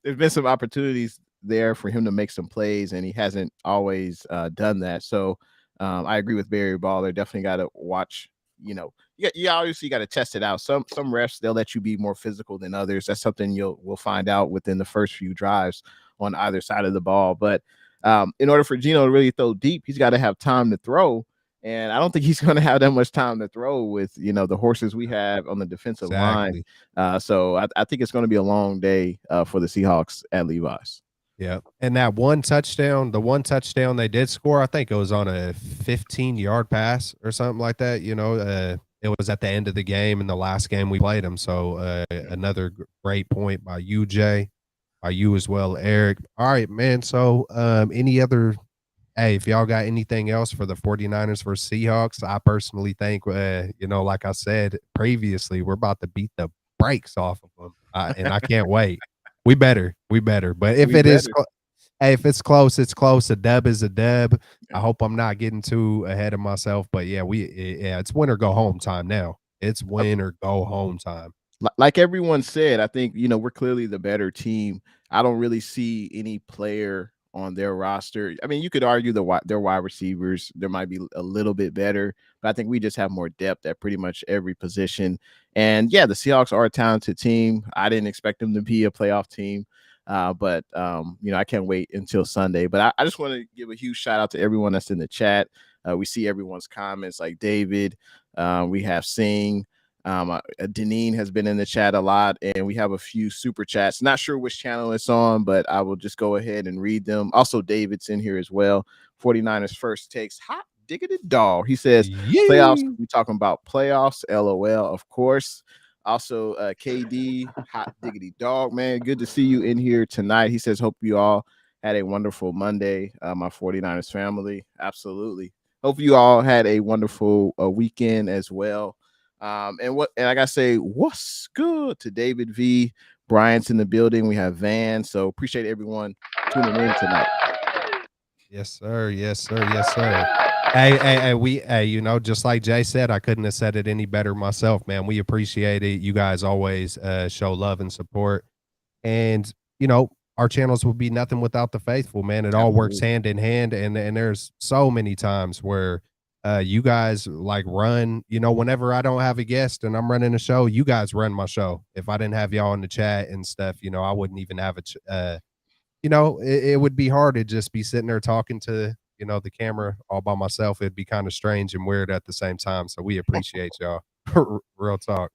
there's been some opportunities there for him to make some plays, and he hasn't always done that. So I agree with Bay Area Baller. Definitely got to watch. You obviously got to test it out. Some refs, they'll let you be more physical than others. That's something we'll find out within the first few drives on either side of the ball. But in order for Geno to really throw deep, he's got to have time to throw. And I don't think he's going to have that much time to throw with the horses we have on the defensive line. So I think it's going to be a long day for the Seahawks at Levi's. Yeah. And that one touchdown, the one touchdown they did score, I think it was on a 15-yard pass or something like that. It was at the end of the game in the last game we played them. So another great point by you, Jay, by you as well, Eric. All right, man. So any other, hey, if y'all got anything else for the 49ers versus Seahawks, I personally think, like I said previously, we're about to beat the brakes off of them. And I can't wait. We better. But if if it's close, it's close. A dub is a dub. I hope I'm not getting too ahead of myself, but yeah, it's win or go home time now. It's win or go home time. Like everyone said, I think we're clearly the better team. I don't really see any player on their roster. I mean, you could argue their wide receivers, there might be a little bit better, but I think we just have more depth at pretty much every position. And yeah, the Seahawks are a talented team. I didn't expect them to be a playoff team. But I can't wait until Sunday. But I just want to give a huge shout out to everyone that's in the chat. We see everyone's comments, like David. We have Singh. Deneen has been in the chat a lot, and we have a few super chats. Not sure which channel it's on, but I will just go ahead and read them. Also, David's in here as well. 49ers first takes hot diggity dog. He says, playoffs. We talking about playoffs. LOL, of course. Also, KD, hot diggity dog, man. Good to see you in here tonight. He says, hope you all had a wonderful Monday, my 49ers family. Absolutely. Hope you all had a wonderful weekend as well. And I gotta say, what's good to David V. Bryant's in the building. We have Van. So appreciate everyone tuning in tonight. Yes, sir. Yes, sir. Yes, sir. Hey, just like Jay said, I couldn't have said it any better myself, man. We appreciate it. You guys always show love and support. And, our channels would be nothing without the faithful, man. It all works hand in hand. And there's so many times where you guys like run, whenever I don't have a guest and I'm running a show, you guys run my show. If I didn't have y'all in the chat and stuff, I wouldn't even have it would be hard to just be sitting there talking to, the camera all by myself. It'd be kind of strange and weird at the same time. So we appreciate y'all. Real talk.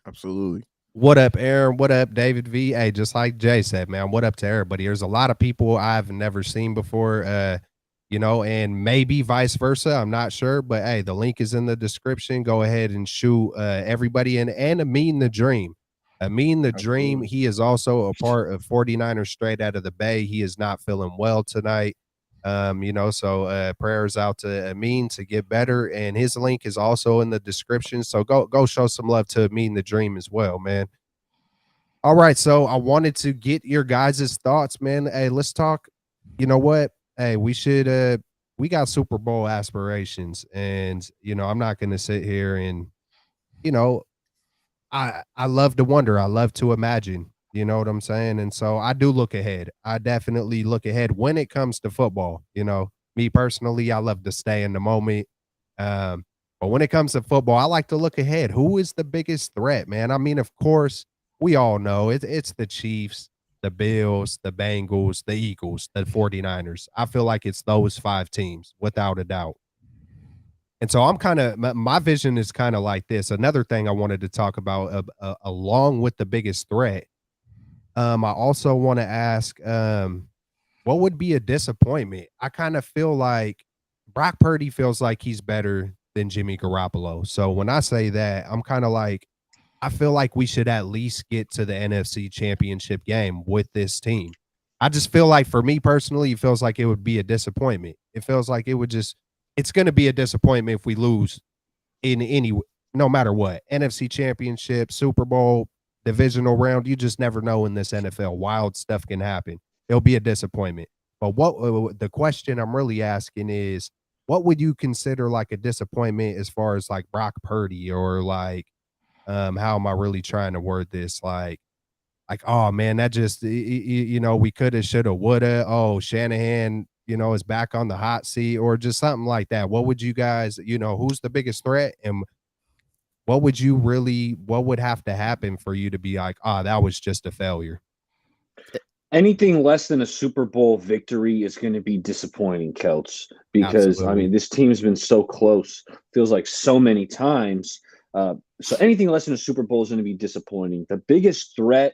Absolutely. What up, Aaron? What up, David V? Hey, just like Jay said, man, what up to everybody? There's a lot of people I've never seen before, and maybe vice versa. I'm not sure, but hey, the link is in the description. Go ahead and shoot everybody in, and Amin the Dream. Amin the Dream, he is also a part of 49ers straight out of the Bay. He is not feeling well tonight. So prayers out to Amin to get better, and his link is also in the description. So go show some love to Amin the Dream as well, man. All right, so I wanted to get your guys' thoughts, man. Hey, let's talk. You know what? Hey, we got Super Bowl aspirations, and I'm not gonna sit here and I love to wonder. I love to imagine. You know what I'm saying? And so I do look ahead. I definitely look ahead when it comes to football. Me personally, I love to stay in the moment. But when it comes to football, I like to look ahead. Who is the biggest threat, man? I mean, of course, we all know it's the Chiefs, the Bills, the Bengals, the Eagles, the 49ers. I feel like it's those 5 teams without a doubt. And so I'm kind of, my vision is kind of like this. Another thing I wanted to talk about along with the biggest threat. I also want to ask, what would be a disappointment? I kind of feel like Brock Purdy feels like he's better than Jimmy Garoppolo. So when I say that, I'm kind of like, I feel like we should at least get to the NFC Championship game with this team. I just feel like for me personally, it feels like it would be a disappointment. It feels like it would just, it's going to be a disappointment if we lose in any, no matter what, NFC Championship, Super Bowl, divisional round. You just never know in this NFL. Wild stuff can happen. It'll be a disappointment. But what the question I'm really asking is, what would you consider like a disappointment as far as like Brock Purdy or like, how am I really trying to word this? Like, oh man, that just, you know, we coulda, shoulda, woulda. Oh, Shanahan, you know, is back on the hot seat or just something like that. What would you guys, you know, who's the biggest threat and what would you really, what would have to happen for you to be like, ah, oh, that was just a failure? Anything less than a Super Bowl victory is going to be disappointing, Celts, because I Absolutely. mean, this team's been so close, feels like so many times. So anything less than a Super Bowl is going to be disappointing. The biggest threat,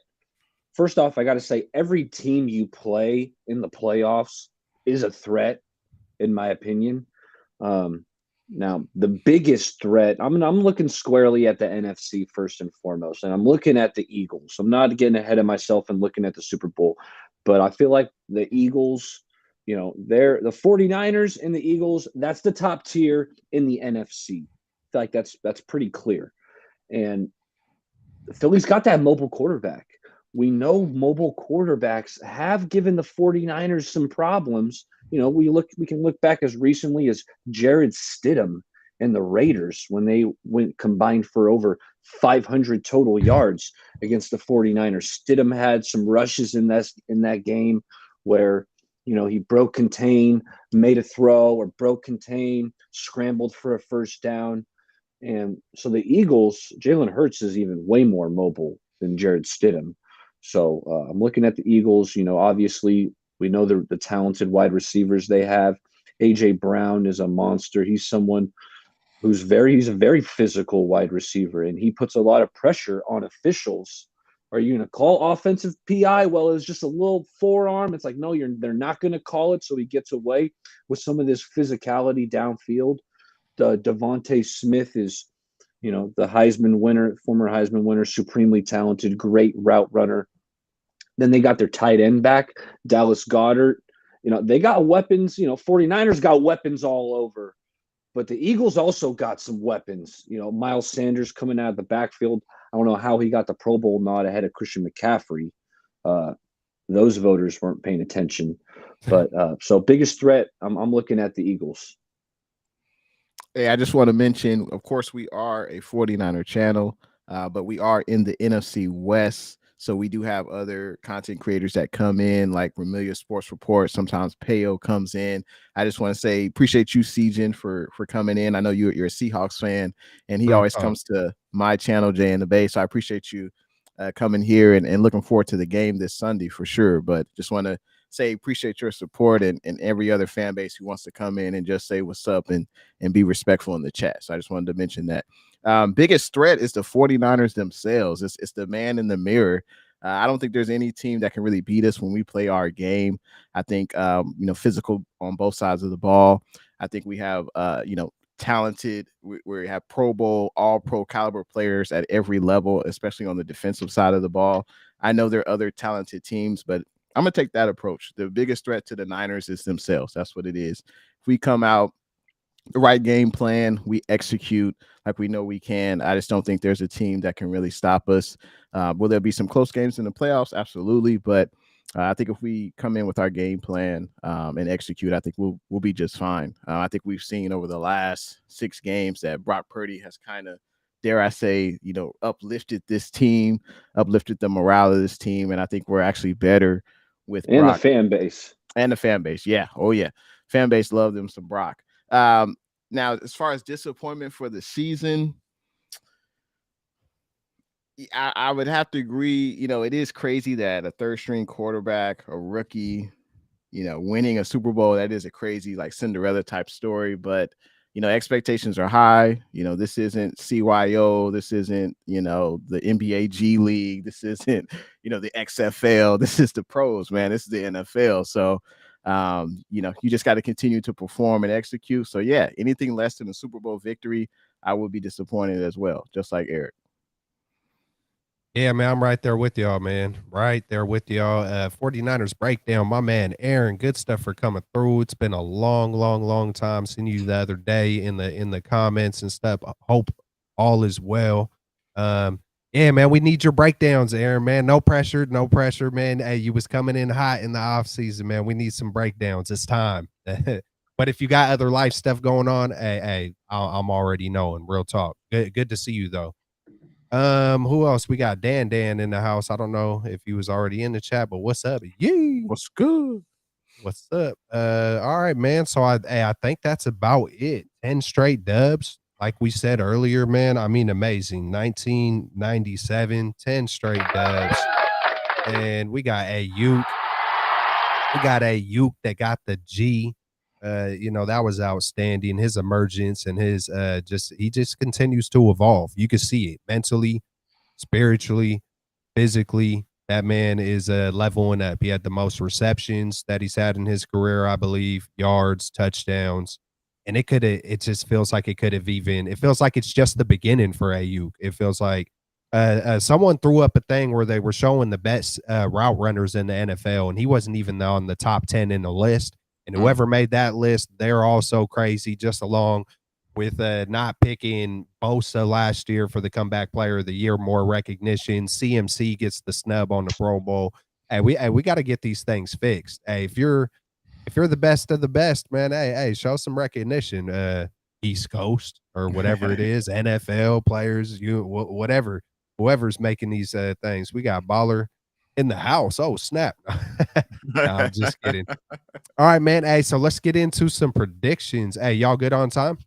first off, I got to say, every team you play in the playoffs is a threat, in my opinion. Now, the biggest threat, I'm looking squarely at the NFC first and foremost, and I'm looking at the Eagles. I'm not getting ahead of myself and looking at the Super Bowl, but I feel like the Eagles, you know, they're the 49ers and the Eagles, that's the top tier in the NFC. I feel like that's pretty clear. And Philly's got that mobile quarterback. We know mobile quarterbacks have given the 49ers some problems. You know, we can look back as recently as Jared Stidham and the Raiders when they went combined for over 500 total yards against the 49ers. Stidham had some rushes in that game where, you know, he broke contain, made a throw, or broke contain, scrambled for a first down. And so the Eagles, Jalen Hurts is even way more mobile than Jared Stidham. So I'm looking at the Eagles. You know, obviously we know the talented wide receivers they have. AJ Brown is a monster. He's someone he's a very physical wide receiver, and he puts a lot of pressure on officials. Are you going to call offensive PI? Well, it's just a little forearm. It's like, no, they're not going to call it. So he gets away with some of this physicality downfield. Devontae Smith is, you know, the Heisman winner, former Heisman winner, supremely talented, great route runner. Then they got their tight end back, Dallas Goedert. You know, they got weapons. You know, 49ers got weapons all over. But the Eagles also got some weapons. You know, Miles Sanders coming out of the backfield. I don't know how he got the Pro Bowl nod ahead of Christian McCaffrey. Those voters weren't paying attention. But so biggest threat, I'm looking at the Eagles. Hey, I just want to mention, of course, we are a 49er channel, but we are in the NFC West. So we do have other content creators that come in, like Remilia Sports Report. Sometimes Payo comes in. I just want to say appreciate you, Cjin, for coming in. I know you're a Seahawks fan, and he Real always talk. comes to my channel, Jay in the Bay. So I appreciate you coming here and looking forward to the game this Sunday for sure. But just want to say appreciate your support and every other fan base who wants to come in and just say what's up and be respectful in the chat. So I just wanted to mention that. Biggest threat is the 49ers themselves. It's the man in the mirror. I don't think there's any team that can really beat us when we play our game. I think, you know, physical on both sides of the ball. I think we have, you know, talented. We have Pro Bowl, all pro caliber players at every level, especially on the defensive side of the ball. I know there are other talented teams, but I'm going to take that approach. The biggest threat to the Niners is themselves. That's what it is. If we come out the right game plan, we execute like we know we can. I just don't think there's a team that can really stop us. Will there be some close games in the playoffs? Absolutely. But I think if we come in with our game plan and execute, I think we'll be just fine. I think we've seen over the last 6 games that Brock Purdy has kind of, dare I say, you know, uplifted this team, uplifted the morale of this team. And I think we're actually better with and Brock. the fan base. And the fan base. Yeah. Oh, yeah. Fan base love them some Brock. Now, as far as disappointment for the season, I would have to agree. You know, it is crazy that a third-string quarterback, a rookie, you know, winning a Super Bowl, that is a crazy, like, Cinderella type story. But, you know, expectations are high. You know, this isn't CYO. This isn't, you know, the NBA G League. This isn't, you know, the XFL. This is the pros, man. This is the NFL. So You just got to continue to perform and execute. So yeah, anything less than a Super Bowl victory, I would be disappointed as well, just like Eric. Yeah, man, I'm right there with y'all, man. Right there with y'all. 49ers breakdown, my man Aaron. Good stuff for coming through. It's been a long time. Seeing you the other day in the comments and stuff. I hope all is well. Yeah, man, we need your breakdowns, Aaron, man. No pressure, man. Hey, you was coming in hot in the off season, man. We need some breakdowns. It's time. But if you got other life stuff going on, I'm already knowing. Real talk. Good to see you though. Who else? We got Dan in the house. I don't know if he was already in the chat, but what's up? Yee. What's good? What's up? All right, man. So I think that's about it. 10 straight dubs. Like we said earlier, man. I mean, amazing. 1997, 10 straight dubs. And we got a Uke. We got a Uke that got the G. That was outstanding. His emergence and his he just continues to evolve. You can see it mentally, spiritually, physically. That man is leveling up. He had the most receptions that he's had in his career, I believe, yards, touchdowns. And it just feels like it feels like it's just the beginning for Ayuk. It feels like someone threw up a thing where they were showing the best route runners in the NFL, and he wasn't even on the top 10 in the list. And whoever made that list, they're also crazy, just along with not picking Bosa last year for the comeback player of the year, more recognition. CMC gets the snub on the Pro Bowl. Hey, we got to get these things fixed. Hey, if you're the best of the best, man, hey, show some recognition. East Coast or whatever it is, NFL players, whoever's making these things. We got Baller in the house. Oh, snap. No, I'm just kidding. All right, man. Hey, so let's get into some predictions. Hey, y'all good on time?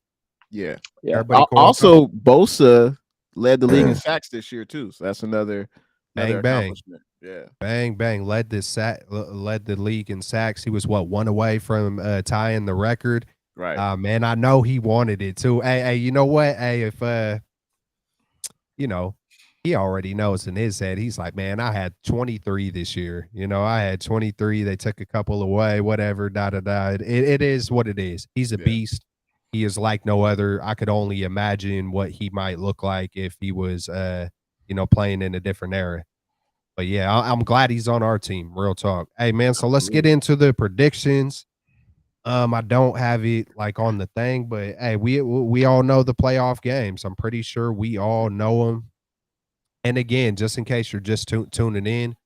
Yeah. Everybody cool also, Bosa led the league in sacks this year too. So that's another bang. accomplishment. Yeah. Bang. Led the league in sacks. He was one away from tying the record. Right. Man, I know he wanted it too. Hey, you know what? Hey, if he already knows in his head, he's like, man, I had 23 this year. I had 23. They took a couple away, whatever, It is what it is. He's a beast. He is like no other. I could only imagine what he might look like if he was, playing in a different era. But yeah, I'm glad he's on our team. Real talk. Hey, man, so let's get into the predictions. I don't have it like on the thing, but hey, we all know the playoff games. I'm pretty sure we all know them. And again, just in case you're just tuning in,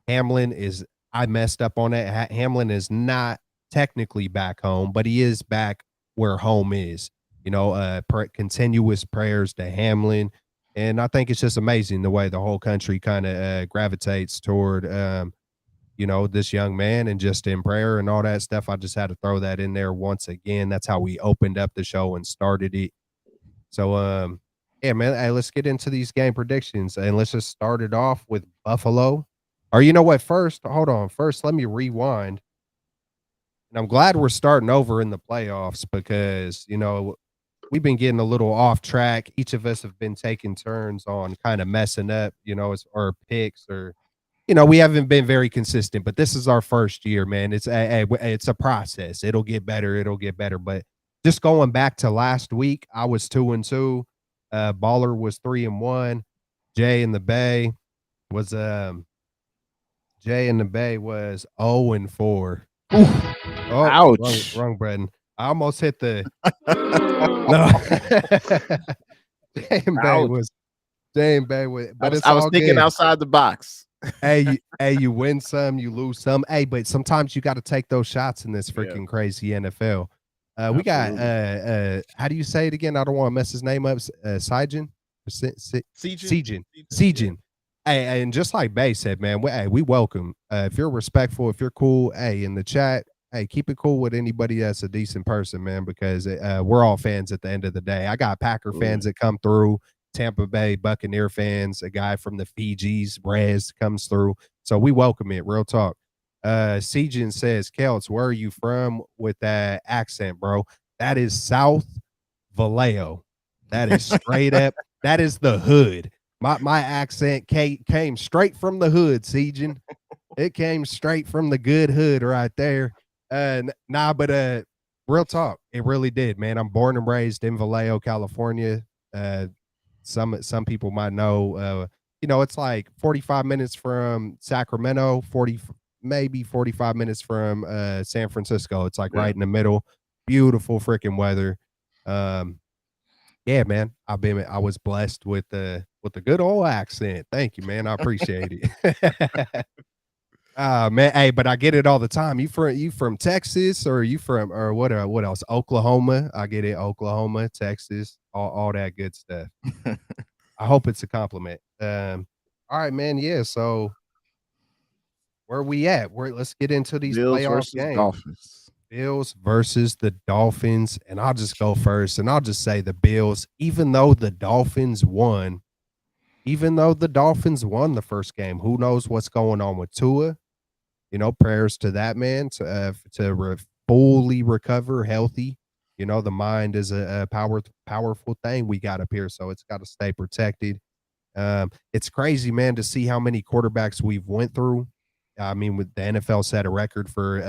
I messed up on that. Hamlin is not technically back home, but he is back where home is. Continuous prayers to Hamlin. And I think it's just amazing the way the whole country kind of gravitates toward, this young man, and just in prayer and all that stuff. I just had to throw that in there once again. That's how we opened up the show and started it. So, yeah, man. Hey, let's get into these game predictions, and let's just start it off with Buffalo. Or you know what? Hold on. First, let me rewind. And I'm glad we're starting over in the playoffs because, we've been getting a little off track. Each of us have been taking turns on kind of messing up, as our picks, or, we haven't been very consistent, but this is our first year, man. It's a process. It'll get better. But just going back to last week, I was 2-2. Baller was 3-1. Jay in the Bay was 0-4. Oh, ouch! Wrong button. I almost hit the. No, Jay and Bay was. But I was thinking good. Outside the box. hey, you win some, you lose some. Hey, but sometimes you got to take those shots in this freaking crazy NFL. We got how do you say it again? I don't want to mess his name up. Sijin? Sijin. Hey, and just like Bay said, man, we welcome. If you're respectful, if you're cool, hey, in the chat, hey, keep it cool with anybody that's a decent person, man, because we're all fans at the end of the day. I got Packer fans that come through, Tampa Bay Buccaneer fans, a guy from the Fijis, Rez, comes through. So we welcome it. Real talk. Sejin says, Kelts, where are you from with that accent, bro? That is South Vallejo. That is straight up. That is the hood. My accent came straight from the hood, Sejin. It came straight from the good hood right there. Nah, but real talk, it really did, man. I'm born and raised in Vallejo, California. Uh, some people might know, it's like 45 minutes from Sacramento, 40 maybe 45 minutes from San Francisco. It's like Yeah. right in the middle. Beautiful freaking weather. Um, yeah, man. I was blessed with the good old accent. Thank you, man. I appreciate it. Ah, man, hey, but I get it all the time. You from Texas or you from or what else? Oklahoma. I get it. Oklahoma, Texas, all that good stuff. I hope it's a compliment. All right, man. Yeah. So where we at? Let's get into these Bills playoff versus games. Dolphins. Bills versus the Dolphins, and I'll just go first, and I'll just say the Bills. Even though the Dolphins won the first game, who knows what's going on with Tua? Prayers to that man to fully recover healthy. The mind is a powerful thing we got up here, so it's got to stay protected. It's crazy, man, to see how many quarterbacks we've went through. I mean, with the NFL set a record for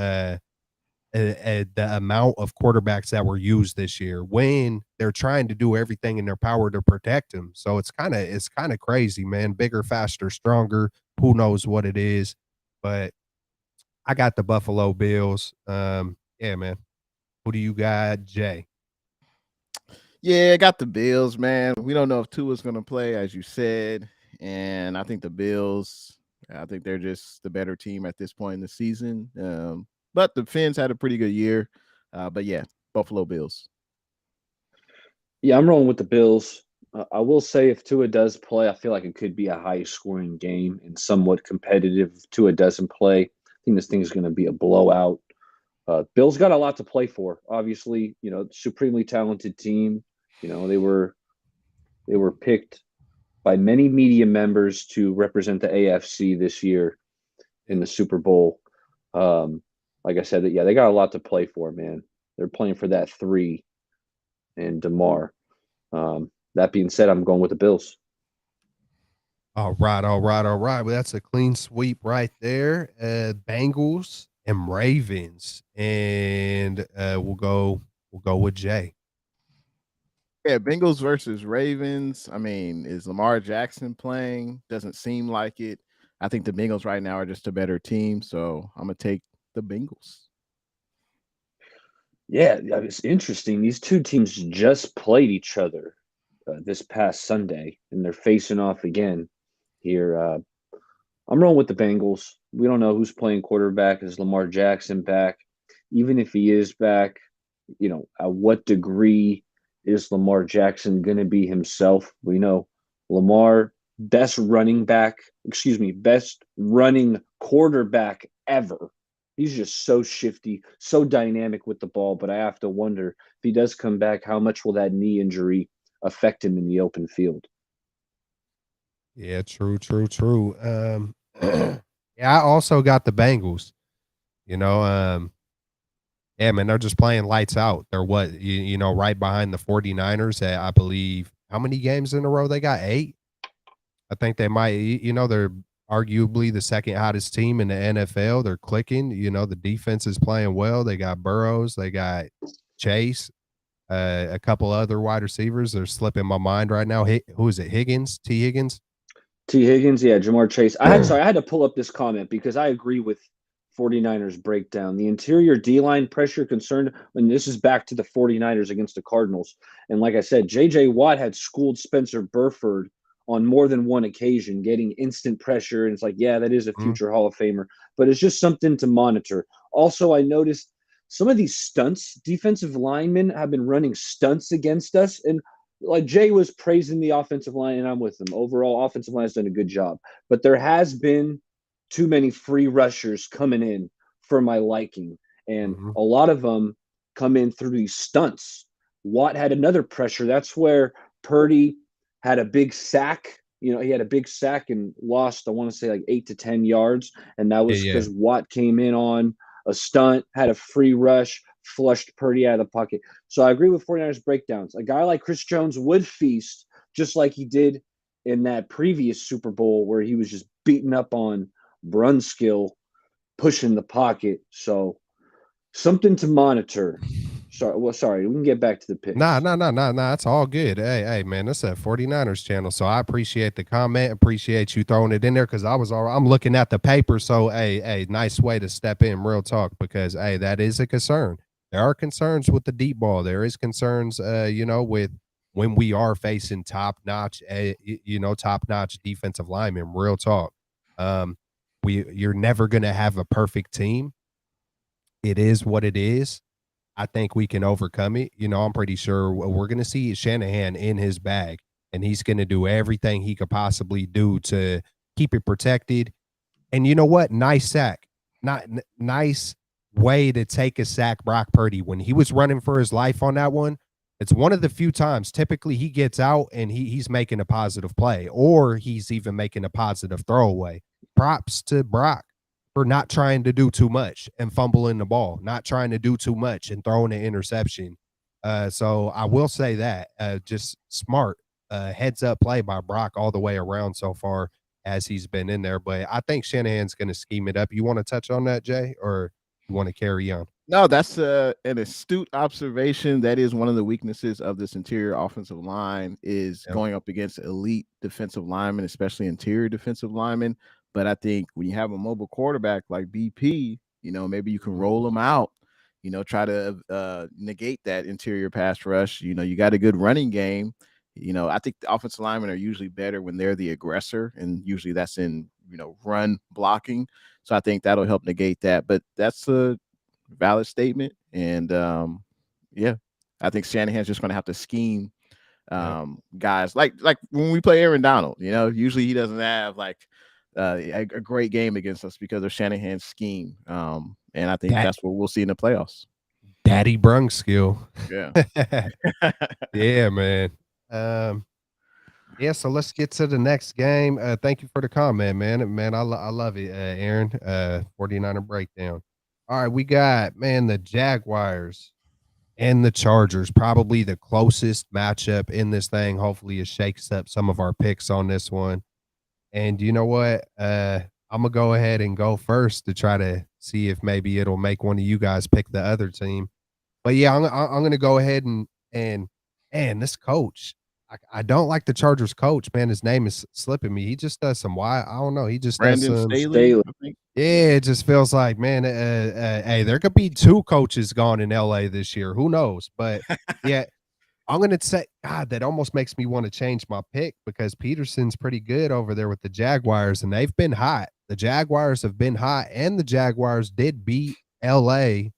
the amount of quarterbacks that were used this year when they're trying to do everything in their power to protect them. So it's kind of crazy, man. Bigger, faster, stronger. Who knows what it is, but I got the Buffalo Bills. Yeah, man. Who do you got, Jay? Yeah, I got the Bills, man. We don't know if Tua's going to play, as you said, and I think the Bills. I think they're just the better team at this point in the season. But the Finns had a pretty good year. But yeah, Buffalo Bills. Yeah, I'm rolling with the Bills. I will say if Tua does play, I feel like it could be a high scoring game and somewhat competitive. If Tua doesn't play, I think this thing is going to be a blowout. Bills got a lot to play for. Obviously, supremely talented team. They were picked by many media members to represent the AFC this year in the Super Bowl. Like I said, yeah, they got a lot to play for, man. They're playing for that 3 and DeMar. That being said, I'm going with the Bills. All right, all right, all right. Well, that's a clean sweep right there. Bengals and Ravens, and we'll go with Jay. Yeah, Bengals versus Ravens. I mean, is Lamar Jackson playing? Doesn't seem like it. I think the Bengals right now are just a better team, so I'm gonna take the Bengals. Yeah, it's interesting. These two teams just played each other this past Sunday, and they're facing off again here. I'm rolling with the Bengals. We don't know who's playing quarterback. Is Lamar Jackson back? Even if he is back, at what degree is Lamar Jackson going to be himself? We know Lamar, best running quarterback ever. He's just so shifty, so dynamic with the ball. But I have to wonder if he does come back, how much will that knee injury affect him in the open field? Yeah, true, true, true. Yeah, I also got the Bengals. You know, yeah, man, they're just playing lights out. They're right behind the 49ers at, I believe, how many games in a row they got? 8. I think they might, they're arguably the second hottest team in the NFL. They're clicking. The defense is playing well. They got Burrows. They got Chase. A couple other wide receivers. They're slipping my mind right now. Who is it? Higgins? T. Higgins? T. Higgins, yeah, Jamar Chase. I had to pull up this comment because I agree with 49ers breakdown. The interior D-line pressure concerned, and this is back to the 49ers against the Cardinals. And like I said, J.J. Watt had schooled Spencer Burford on more than one occasion, getting instant pressure. And it's like, yeah, that is a future Hall of Famer, but it's just something to monitor. Also, I noticed some of these stunts, defensive linemen have been running stunts against us. And like Jay was praising the offensive line, and I'm with them. Overall, offensive line has done a good job, but there has been too many free rushers coming in for my liking, and a lot of them come in through these stunts. Watt had another pressure. That's where Purdy had a big sack. He had a big sack and lost, I want to say, like 8 to 10 yards, and that was Yeah. because Watt came in on a stunt, had a free rush, flushed Purdy out of the pocket. So I agree with 49ers breakdowns. A guy like Chris Jones would feast just like he did in that previous Super Bowl where he was just beating up on Brunskill, pushing the pocket. So Something to monitor. Sorry, we can get back to the picks. Nah. It's all good. Hey, man, that's a 49ers channel. So I appreciate the comment. Appreciate you throwing it in there because I'm looking at the paper. So hey, nice way to step in, real talk, because hey, that is a concern. There are concerns with the deep ball. There is concerns, with when we are facing top-notch defensive linemen, real talk. You're never gonna have a perfect team. It is what it is. I think we can overcome it. I'm pretty sure we're going to see Shanahan in his bag, and he's going to do everything he could possibly do to keep it protected. And you know what? Nice sack. Nice way to take a sack, Brock Purdy. When he was running for his life on that one, it's one of the few times typically he gets out and he's making a positive play, or he's even making a positive throwaway. Props to Brock for not trying to do too much and fumbling the ball, not trying to do too much and throwing an interception. So I will say that just smart heads up play by Brock all the way around so far as he's been in there. But I think Shanahan's going to scheme it up. You want to touch on that, Jay, or you want to carry on? No, that's an astute observation. That is one of the weaknesses of this interior offensive line is going up against elite defensive linemen, especially interior defensive linemen. But I think when you have a mobile quarterback like BP, maybe you can roll them out, try to negate that interior pass rush. You got a good running game. I think the offensive linemen are usually better when they're the aggressor, and usually that's in, run blocking. So I think that'll help negate that. But that's a valid statement. And I think Shanahan's just going to have to scheme guys like when we play Aaron Donald. Usually he doesn't have like a great game against us because of Shanahan's scheme. And I think that's what we'll see in the playoffs. Daddy Brung skill. Yeah. Yeah, man. So let's get to the next game. Thank you for the comment, man. I love it, Aaron. 49er breakdown. All right, we got, the Jaguars and the Chargers, probably the closest matchup in this thing. Hopefully it shakes up some of our picks on this one. And you know what? I'm going to go ahead and go first to try to see if maybe it'll make one of you guys pick the other team. But yeah, I'm going to go ahead and this coach, I don't like the Chargers coach, man. His name is slipping me. He just does some I don't know. He just Brandon does some Staley. Yeah, it just feels like, man, hey, there could be 2 coaches gone in LA this year. Who knows? But yeah, I'm going to say, God, that almost makes me want to change my pick because Peterson's pretty good over there with the Jaguars, and they've been hot. The Jaguars have been hot, and the Jaguars did beat LA,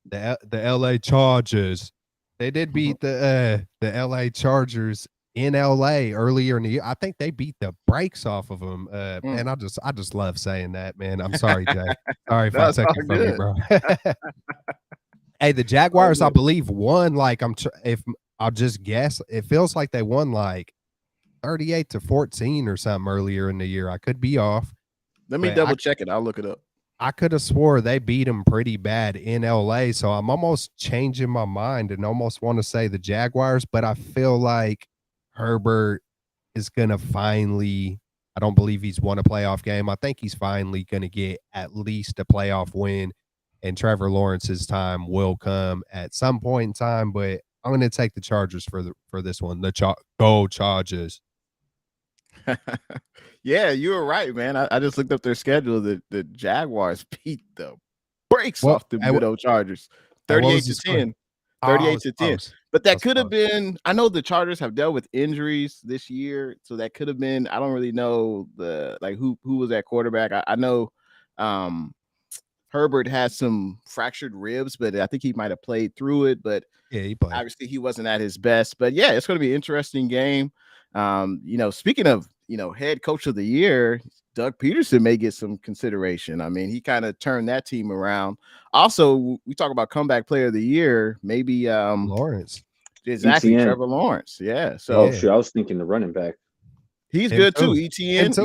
the LA Chargers. They did beat the LA Chargers in LA earlier in the year. I think they beat the brakes off of them. Man, I just love saying that, man. I'm sorry, Jay. Sorry if I took it from you, bro. Hey, the Jaguars, I believe, won like if I'll just guess, it feels like they won like 38-14 or something earlier in the year. I could be off. Let me double check it. I'll look it up. I could have swore they beat them pretty bad in LA, so I'm almost changing my mind and almost want to say the Jaguars, but I feel like Herbert is going to finally, I don't believe he's won a playoff game. I think he's finally going to get at least a playoff win, and Trevor Lawrence's time will come at some point in time, but I'm going to take the Chargers for this one. Go Chargers. Yeah, you were right, man. I just looked up their schedule. The Jaguars beat the brakes off the Widow Chargers. 38-10. 38-10. But that could have been, I know the Chargers have dealt with injuries this year, so that could have been, I don't really know who was that quarterback. I know Herbert had some fractured ribs, but I think he might have played through it. But yeah, he played. Obviously he wasn't at his best. But yeah, it's going to be an interesting game. Speaking of, head coach of the year, Doug Peterson may get some consideration. I mean, he kind of turned that team around. Also, we talk about comeback player of the year, maybe Lawrence. Exactly, ETN. Trevor Lawrence. Yeah. So sure. I was thinking the running back. He's good too. ETN is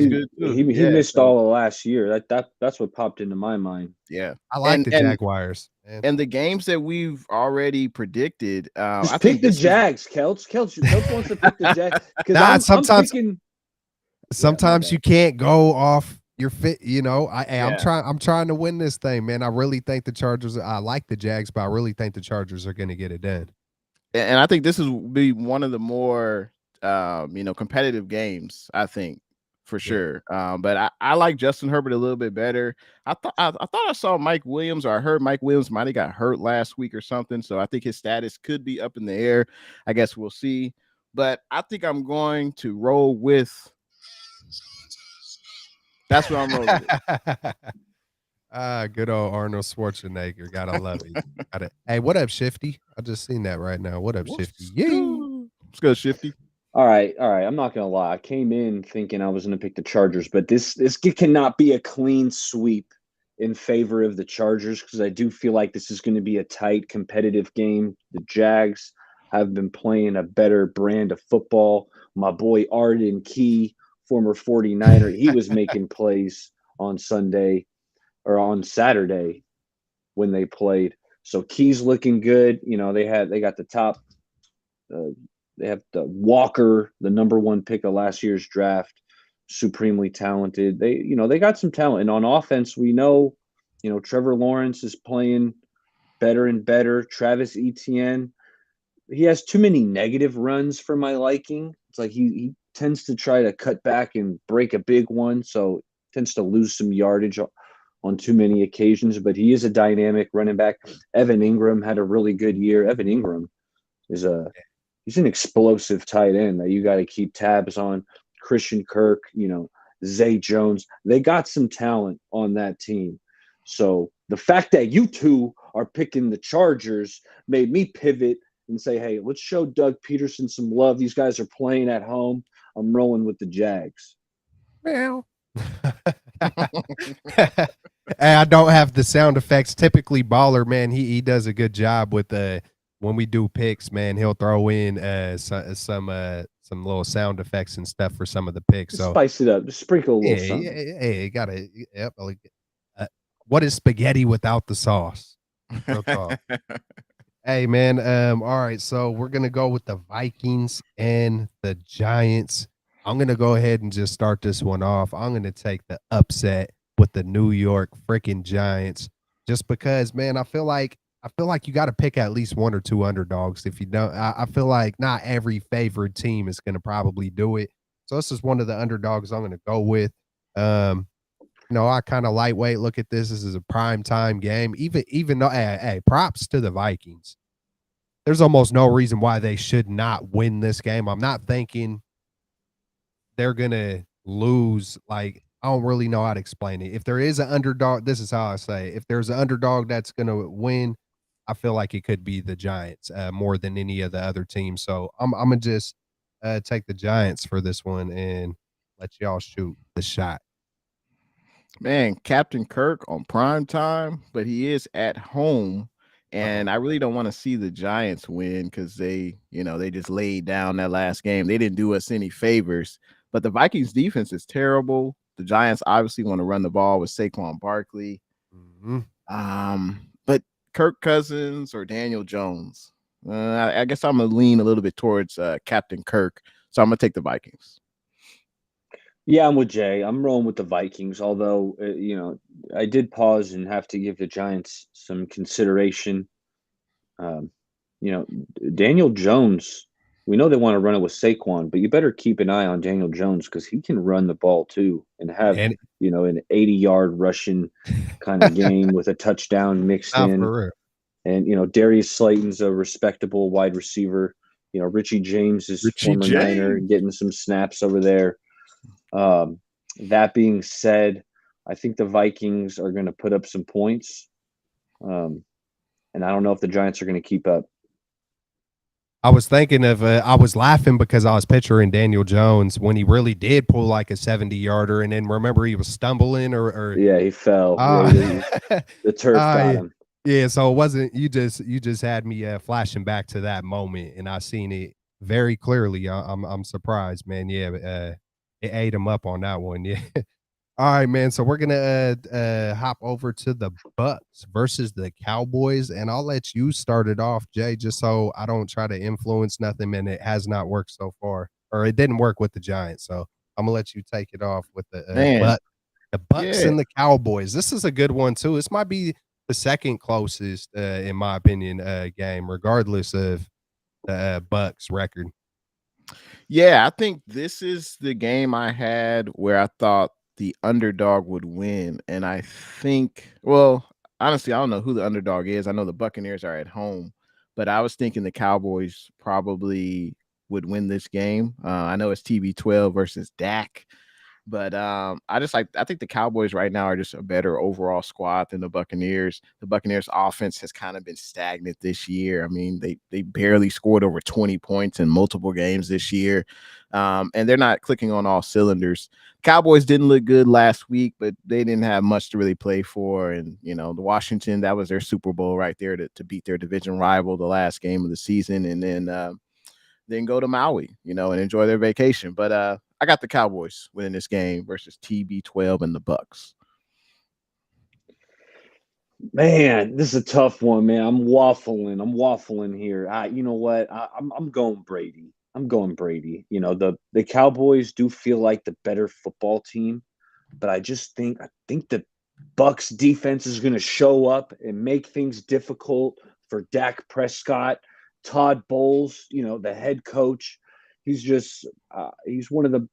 good too. He missed all of last year. That's what popped into my mind. Yeah. I like the Jaguars. And the games that we've already predicted, I pick the Jags, Kelch. Kelch wants to pick the Jags. Sometimes you can't go off You're fit, you know. I'm trying to win this thing, man. I really think the Chargers. I like the Jags, but I really think the Chargers are going to get it done. And I think this will be one of the more competitive games, I think, for sure. But I like Justin Herbert a little bit better. I thought I saw Mike Williams, or I heard Mike Williams might have got hurt last week or something. So I think his status could be up in the air. I guess we'll see. But I think I'm going to roll with. That's what I'm rolling with. Good old Arnold Schwarzenegger. Gotta love it. Hey, what up, Shifty? I just seen that right now. What up, Shifty? Let's go, Shifty. All right. I'm not gonna lie. I came in thinking I was gonna pick the Chargers, but this cannot be a clean sweep in favor of the Chargers, because I do feel like this is going to be a tight, competitive game. The Jags have been playing a better brand of football. My boy Arden Key, former 49er, he was making plays on Sunday or on Saturday when they played. So Key's looking good. You know, they got the top. They have the Walker, the #1 pick of last year's draft, supremely talented. They got some talent. And on offense, we know, Trevor Lawrence is playing better and better. Travis Etienne, he has too many negative runs for my liking. It's like he tends to try to cut back and break a big one, so tends to lose some yardage on too many occasions. But he is a dynamic running back. Evan Ingram had a really good year. Evan Ingram is he's an explosive tight end that you got to keep tabs on. Christian Kirk, Zay Jones, they got some talent on that team. So the fact that you two are picking the Chargers made me pivot and say, hey, let's show Doug Peterson some love. These guys are playing at home. I'm rolling with the Jags. Well, hey, I don't have the sound effects. Typically, Baller, man, he does a good job with when we do picks, man. He'll throw in some little sound effects and stuff for some of the picks. So spice it up, just sprinkle a little something. Yeah, you gotta. Yep. What is spaghetti without the sauce? Hey, man. All right, so we're gonna go with the Vikings and the Giants. I'm gonna go ahead and just start this one off. I'm gonna take the upset with the New York freaking Giants, just because, man, I feel like you got to pick at least one or two underdogs. If you don't, I feel like not every favored team is gonna probably do it. So this is one of the underdogs I'm gonna go with. I kind of lightweight look at this. This is a prime time game. Even though, hey, props to the Vikings. There's almost no reason why they should not win this game. I'm not thinking they're gonna lose. Like, I don't really know how to explain it. If there is an underdog, this is how I say it. If there's an underdog that's gonna win, I feel like it could be the Giants more than any of the other teams. So I'm gonna just take the Giants for this one and let y'all shoot the shot. Man, Captain Kirk on prime time, but he is at home. And I really don't want to see the Giants win because they just laid down that last game. They didn't do us any favors. But the Vikings defense is terrible. The Giants obviously want to run the ball with Saquon Barkley. But Kirk Cousins or Daniel Jones, I guess I'm going to lean a little bit towards Captain Kirk. So I'm going to take the Vikings. Yeah, I'm with Jay. I'm rolling with the Vikings, although, I did pause and have to give the Giants some consideration. Daniel Jones, we know they want to run it with Saquon, but you better keep an eye on Daniel Jones because he can run the ball too and have, an 80-yard rushing kind of game with a touchdown mixed in. For real. And, Darius Slayton's a respectable wide receiver. Richie James is former Niner getting some snaps over there. That being said, I think the Vikings are going to put up some points. And I don't know if the Giants are going to keep up. I was thinking of, I was laughing because I was picturing Daniel Jones when he really did pull like a 70-yarder. And then remember he was stumbling or yeah, he fell. The turf got him. Yeah. So it wasn't, you just had me flashing back to that moment and I seen it very clearly. I'm surprised, man. Yeah. It ate him up on that one. Yeah. All right, man. So we're gonna hop over to the Bucks versus the Cowboys, and I'll let you start it off, Jay, just so I don't try to influence nothing. And it has not worked so far, or it didn't work with the Giants. So I'm gonna let you take it off with the Bucks. The Bucks Yeah. and the Cowboys. This is a good one too. This might be the second closest, in my opinion, game, regardless of the Bucks record. Yeah, I think this is the game I had where I thought the underdog would win. And I think, well, honestly, I don't know who the underdog is. I know the Buccaneers are at home, but I was thinking the Cowboys probably would win this game. I know it's TB12 versus Dak. But I think the Cowboys right now are just a better overall squad than the Buccaneers. The Buccaneers offense has kind of been stagnant this year. I mean, they barely scored over 20 points in multiple games this year. And they're not clicking on all cylinders. Cowboys didn't look good last week, but they didn't have much to really play for. And, you know, the Washington, that was their Super Bowl right there to beat their division rival the last game of the season. And then go to Maui, you know, and enjoy their vacation. But I got the Cowboys winning this game versus TB12 and the Bucks. Man, this is a tough one, man. I'm waffling here. You know what? I'm going Brady. I'm going Brady. You know, the Cowboys do feel like the better football team, but I think the Bucks defense is going to show up and make things difficult for Dak Prescott. Todd Bowles, you know, the head coach. He's just he's one of the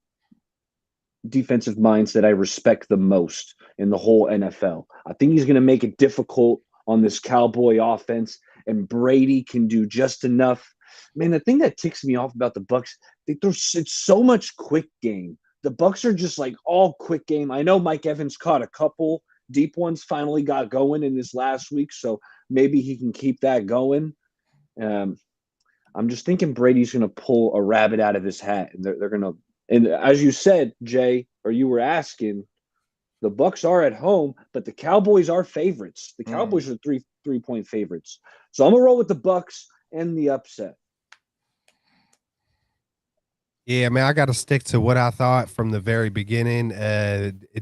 defensive minds that I respect the most in the whole NFL. I think he's going to make it difficult on this Cowboy offense, and Brady can do just enough. Man, the thing that ticks me off about the Bucks, it's so much quick game. The Bucks are just like all quick game. I know Mike Evans caught a couple deep ones, finally got going in this last week, so maybe he can keep that going. I'm just thinking Brady's going to pull a rabbit out of his hat, and they're going to. And as you said, Jay, or you were asking, the Bucks are at home, but the Cowboys are favorites. The Cowboys are 3-point favorites. So I'm gonna roll with the Bucks and the upset. Yeah, man, I got to stick to what I thought from the very beginning.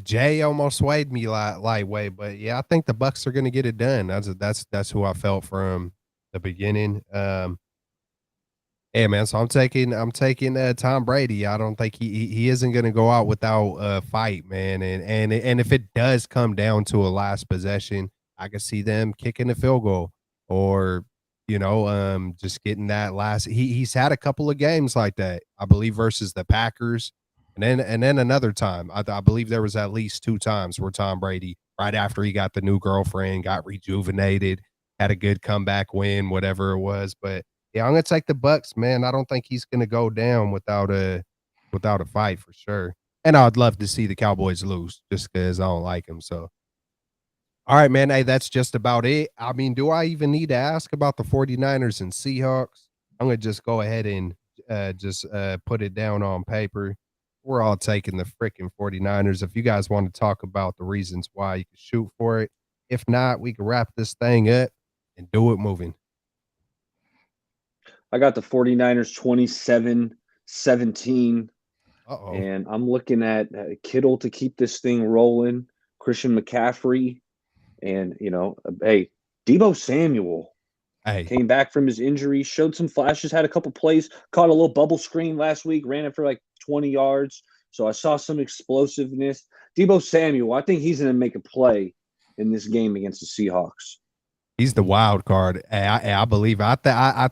Jay almost swayed me lightweight, but yeah, I think the Bucks are going to get it done. That's who I felt from the beginning. Yeah, man. So I'm taking Tom Brady. I don't think he isn't going to go out without a fight, man. And if it does come down to a last possession, I can see them kicking the field goal or just getting that last. He's had a couple of games like that, I believe, versus the Packers, and then another time. I believe there was at least 2 times where Tom Brady, right after he got the new girlfriend, got rejuvenated, had a good comeback win, whatever it was, but. Yeah, I'm gonna take the Bucks, man. I don't think he's gonna go down without a fight for sure. And I'd love to see the Cowboys lose just because I don't like them. So, all right, man. Hey, that's just about it. I mean, do I even need to ask about the 49ers and Seahawks? I'm gonna just go ahead and just put it down on paper. We're all taking the freaking 49ers. If you guys want to talk about the reasons why, you can shoot for it. If not, we can wrap this thing up and do it moving. I got the 49ers 27-17. And I'm looking at Kittle to keep this thing rolling, Christian McCaffrey, and, hey, Deebo Samuel came back from his injury, showed some flashes, had a couple plays, caught a little bubble screen last week, ran it for like 20 yards. So I saw some explosiveness. Deebo Samuel, I think he's going to make a play in this game against the Seahawks. He's the wild card. I believe. I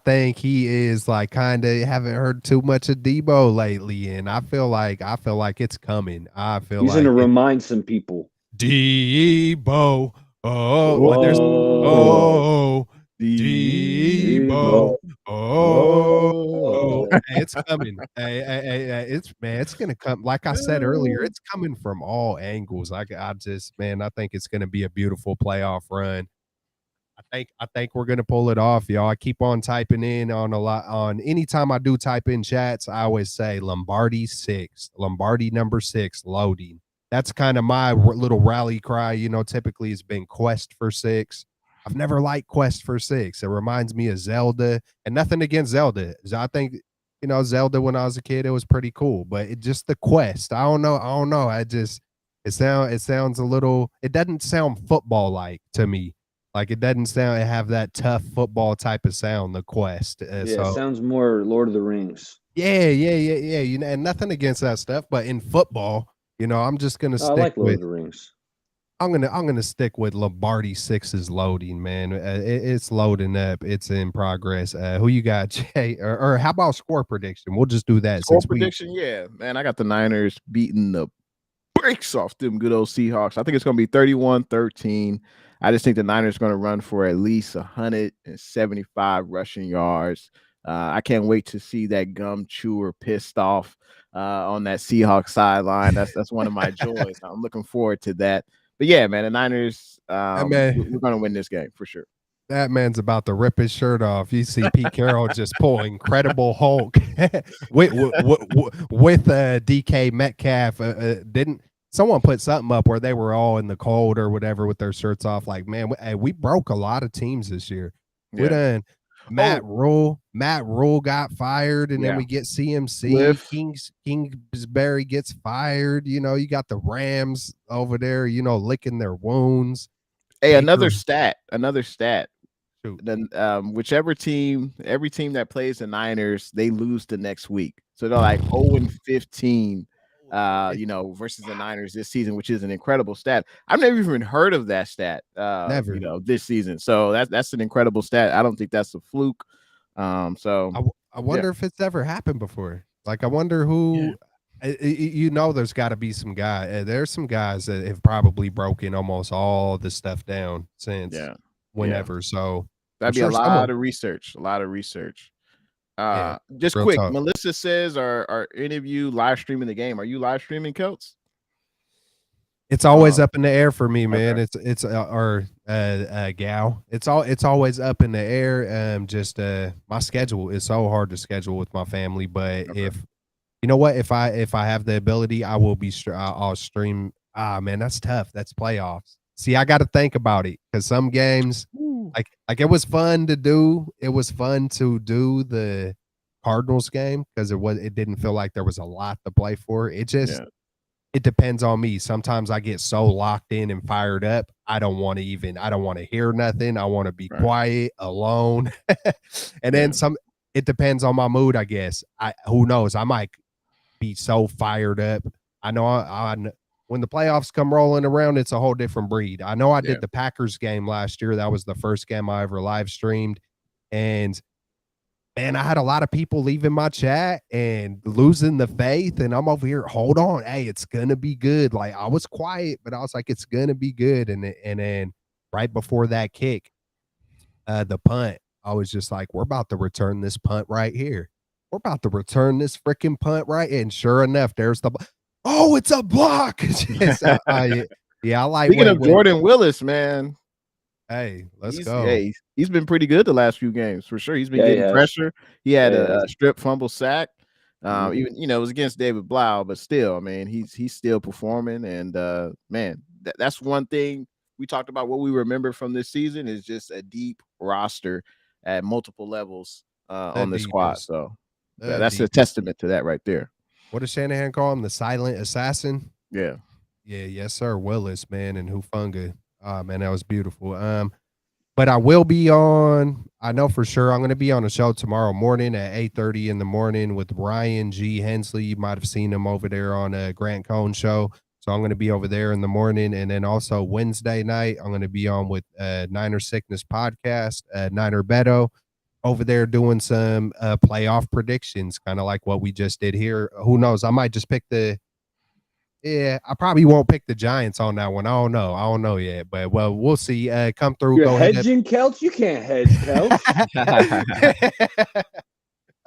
think he is like kind of haven't heard too much of Debo lately, and I feel like it's coming. I feel he's like going to remind some people. Debo. Debo. It's coming. It's gonna come. Like I said earlier, it's coming from all angles. I think it's gonna be a beautiful playoff run. I think we're gonna pull it off, y'all. I keep on typing in on anytime I do type in chats, I always say Lombardi number 6 loading. That's kind of my little rally cry. Typically it's been Quest for 6. I've never liked Quest for 6. It reminds me of Zelda, and nothing against Zelda. I think Zelda when I was a kid, it was pretty cool, but it just the Quest. I don't know. It sounds a little. It doesn't sound football like to me. Like it doesn't have that tough football type of sound, the Quest. It sounds more Lord of the Rings. Yeah. And nothing against that stuff, but in football, You know, I'm just gonna I stick like Lord with of the Rings. I'm gonna stick with Lombardi 6 is loading, man. It's loading up. It's in progress. Who you got, Jay? Or how about score prediction? We'll just do that Score since we prediction, yeah, man. I got the Niners beating the brakes off them good old Seahawks. I think it's going to be 31-13. I just think the Niners are going to run for at least 175 rushing yards. I can't wait to see that gum chewer pissed off on that Seahawks sideline. That's one of my joys. I'm looking forward to that. But yeah, man, the Niners, that we're man going to win this game for sure. that man's about to rip his shirt off. You see Pete Carroll just pull Incredible Hulk with DK Metcalf. Didn't someone put something up where they were all in the cold or whatever with their shirts off? Like, man, we broke a lot of teams this year. We Yeah. done Matt Rule got fired, and then Yeah. we get CMC. Cliff. Kingsbury gets fired. You know, you got the Rams over there, you know, licking their wounds. Hey, Baker. another stat. Shoot. Then every team that plays the Niners, they lose the next week. So they're like 0-15, you know, versus the Niners this season, which is an incredible stat. I've never even heard of that stat, Never. you know, this season. So that's an incredible stat. I don't think that's a fluke. So I wonder if it's ever happened before. Like, I wonder who. You know, there's got to be some guy. There's some guys that have probably broken almost all the stuff down since whenever. So that'd be a lot of research. Just quick, talk. Melissa says, are any of you live streaming the game? Are you live streaming, Coates? It's always up in the air for me, man. Okay. It's or gal. It's always up in the air. Just my schedule is so hard to schedule with my family. But if you know what, if I have the ability, I will be. I'll stream. Man, that's tough. That's playoffs. See, I got to think about it because some games, like it was fun to do. It was fun to do the Cardinals game because it didn't feel like there was a lot to play for. It just it depends on me. Sometimes I get so locked in and fired up. I don't want to hear nothing. I want to be quiet, alone. And then it depends on my mood, I guess. Who knows? I might be so fired up. I know when the playoffs come rolling around, it's a whole different breed. I know I did the Packers game last year. That was the first game I ever live streamed. And man, I had a lot of people leaving my chat and losing the faith. And I'm over here, hold on. Hey, it's going to be good. Like, I was quiet, but I was like, it's going to be good. And then right before that kick, the punt, I was just like, we're about to return this punt right here. We're about to return this freaking punt right. And sure enough, there's the, oh, it's a block. I like. Speaking of Jordan Willis, man. Hey, let's go. Yeah, he's been pretty good the last few games for sure. He's been getting pressure. He had a strip fumble sack. Even it was against David Blau, but still, I mean, he's still performing. And man, that's one thing we talked about. What we remember from this season is just a deep roster at multiple levels on the squad. So that's a testament to that right there. What does Shanahan call him? The silent assassin? Yeah. Yes, sir. Willis, man, and Hufanga. Man, that was beautiful. But I will be on, I know for sure I'm going to be on a show tomorrow morning at 8:30 in the morning with Ryan G. Hensley. You might have seen him over there on a Grant Cohn show. So I'm going to be over there in the morning. And then also Wednesday night, I'm going to be on with Niner Sickness Podcast, Niner Beto, over there doing some playoff predictions, kind of like what we just did here. Who knows? I might just pick I probably won't pick the Giants on that one. I don't know yet, but well, we'll see. Come through. You're hedging, Kelch? You can't hedge, Kelch.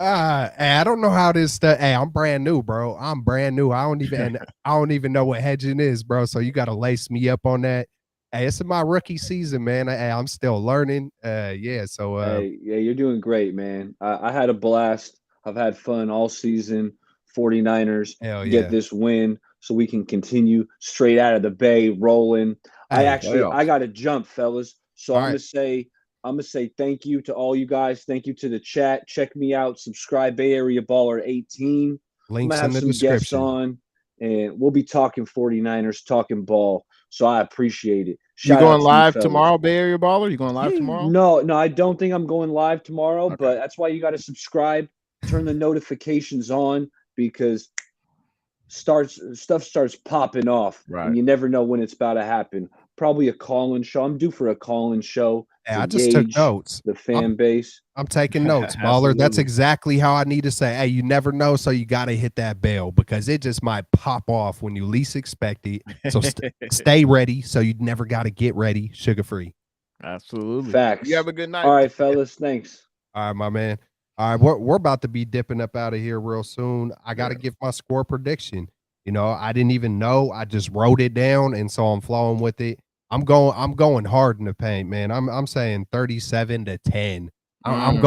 I don't know how this stuff. Hey, I'm brand new, bro. I'm brand new. I don't even know what hedging is, bro. So you got to lace me up on that. Hey, it's my rookie season, man. I'm still learning. So hey, you're doing great, man. I had a blast. I've had fun all season. 49ers get this win so we can continue straight out of the Bay rolling. I got to jump, fellas. So I'm gonna say thank you to all you guys. Thank you to the chat. Check me out. Subscribe, BayAreaBaller18. Links in the description. On, and we'll be talking 49ers, talking ball. So I appreciate it. You going live tomorrow, Bay Area Baller? You going live tomorrow? No, I don't think I'm going live tomorrow, but that's why you got to subscribe, turn the notifications on, because stuff starts popping off, Right. and you never know when it's about to happen. Probably a call-in show. I'm due for a call-in show Hey, to I just took gauge notes. the fan base. I'm taking notes, baller. That's Absolutely. exactly how I need to say. Hey, you never know, so you got to hit that bell because it just might pop off when you least expect it. So stay ready, so you never got to get ready. Sugar free. Absolutely. Facts. You have a good night. All right, fellas. Thanks. All right, my man. All right, we're about to be dipping up out of here real soon. I got to give my score prediction. You know, I didn't even know. I just wrote it down, and so I'm flowing with it. I'm going hard in the paint, man. I'm saying 37-10. I'm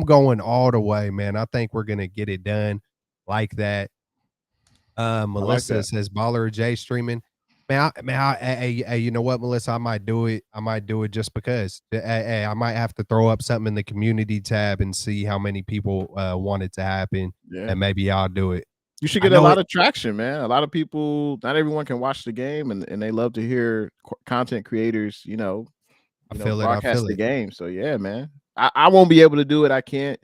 going all the way, man. I think we're gonna get it done like that. Melissa that. says Baller J streaming. Hey, you know what, Melissa? I might do it. I might do it just because. Hey, I might have to throw up something in the community tab and see how many people want it to happen, and maybe I'll do it. You should get a lot of traction, man. A lot of people, not everyone can watch the game, and they love to hear content creators, broadcast the game. So yeah, man. I won't be able to do it. I can't.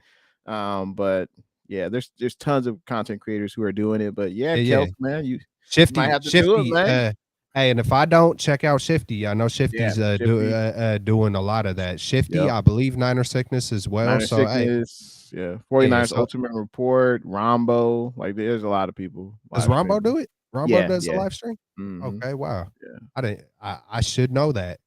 But yeah, there's tons of content creators who are doing it. But yeah, Kels, man, you Shifty, might have to do it, man. Hey, and if I don't, check out Shifty. I know Shifty's doing a lot of that. Shifty, I believe Niner Sickness as well. Niner Sickness, 49ers Ultimate Report, Rombo. Like there's a lot of people. Does Rombo do it? Rombo does a live stream? Okay, wow. Yeah. I should know that.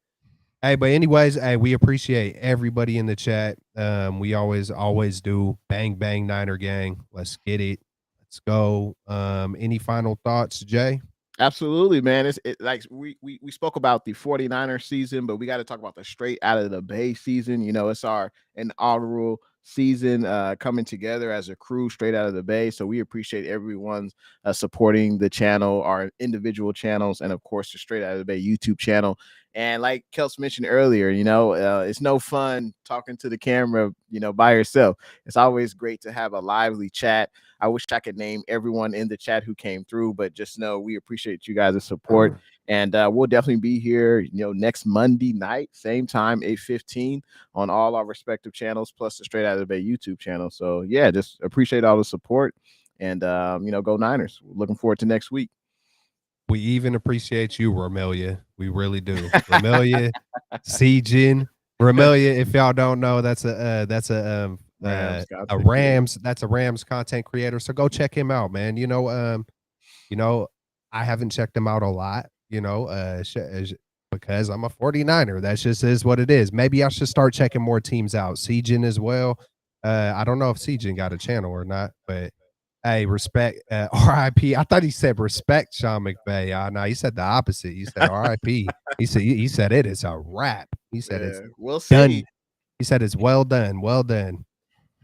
Hey, but anyways, hey, we appreciate everybody in the chat. We always do. Bang, bang, Niner gang. Let's get it. Let's go. Any final thoughts, Jay? Absolutely, man. It's like we spoke about the 49er season, but we got to talk about the straight out of the Bay season. You know, it's our inaugural season coming together as a crew straight out of the Bay. So we appreciate everyone's supporting the channel, our individual channels, and of course the Straight Out of the Bay YouTube channel. And like Kels mentioned earlier, it's no fun talking to the camera, by yourself. It's always great to have a lively chat. I wish I could name everyone in the chat who came through, but just know we appreciate you guys' support. And we'll definitely be here, next Monday night, same time, 8:15 on all our respective channels, plus the Straight Out of the Bay YouTube channel. So yeah, just appreciate all the support and, go Niners. Looking forward to next week. We even appreciate you, Romelia. We really do. Romelia, Seijin, Romelia. If y'all don't know, that's a Rams content creator. So go check him out, man. I haven't checked him out a lot, because I'm a 49er. That just is what it is. Maybe I should start checking more teams out. Seijin as well. I don't know if Seijin got a channel or not, but hey, respect, RIP. I thought he said respect Sean McVay. No, he said the opposite. He said RIP. He said it is a wrap. He said it's we'll see. Done. He said it's well done. Well done.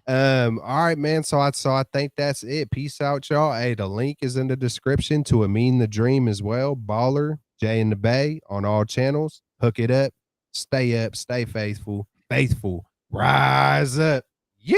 All right, man. So I think that's it. Peace out, y'all. Hey, the link is in the description to Amin the Dream as well. Baller, Jay in the Bay on all channels. Hook it up. Stay faithful. Rise up. Yee.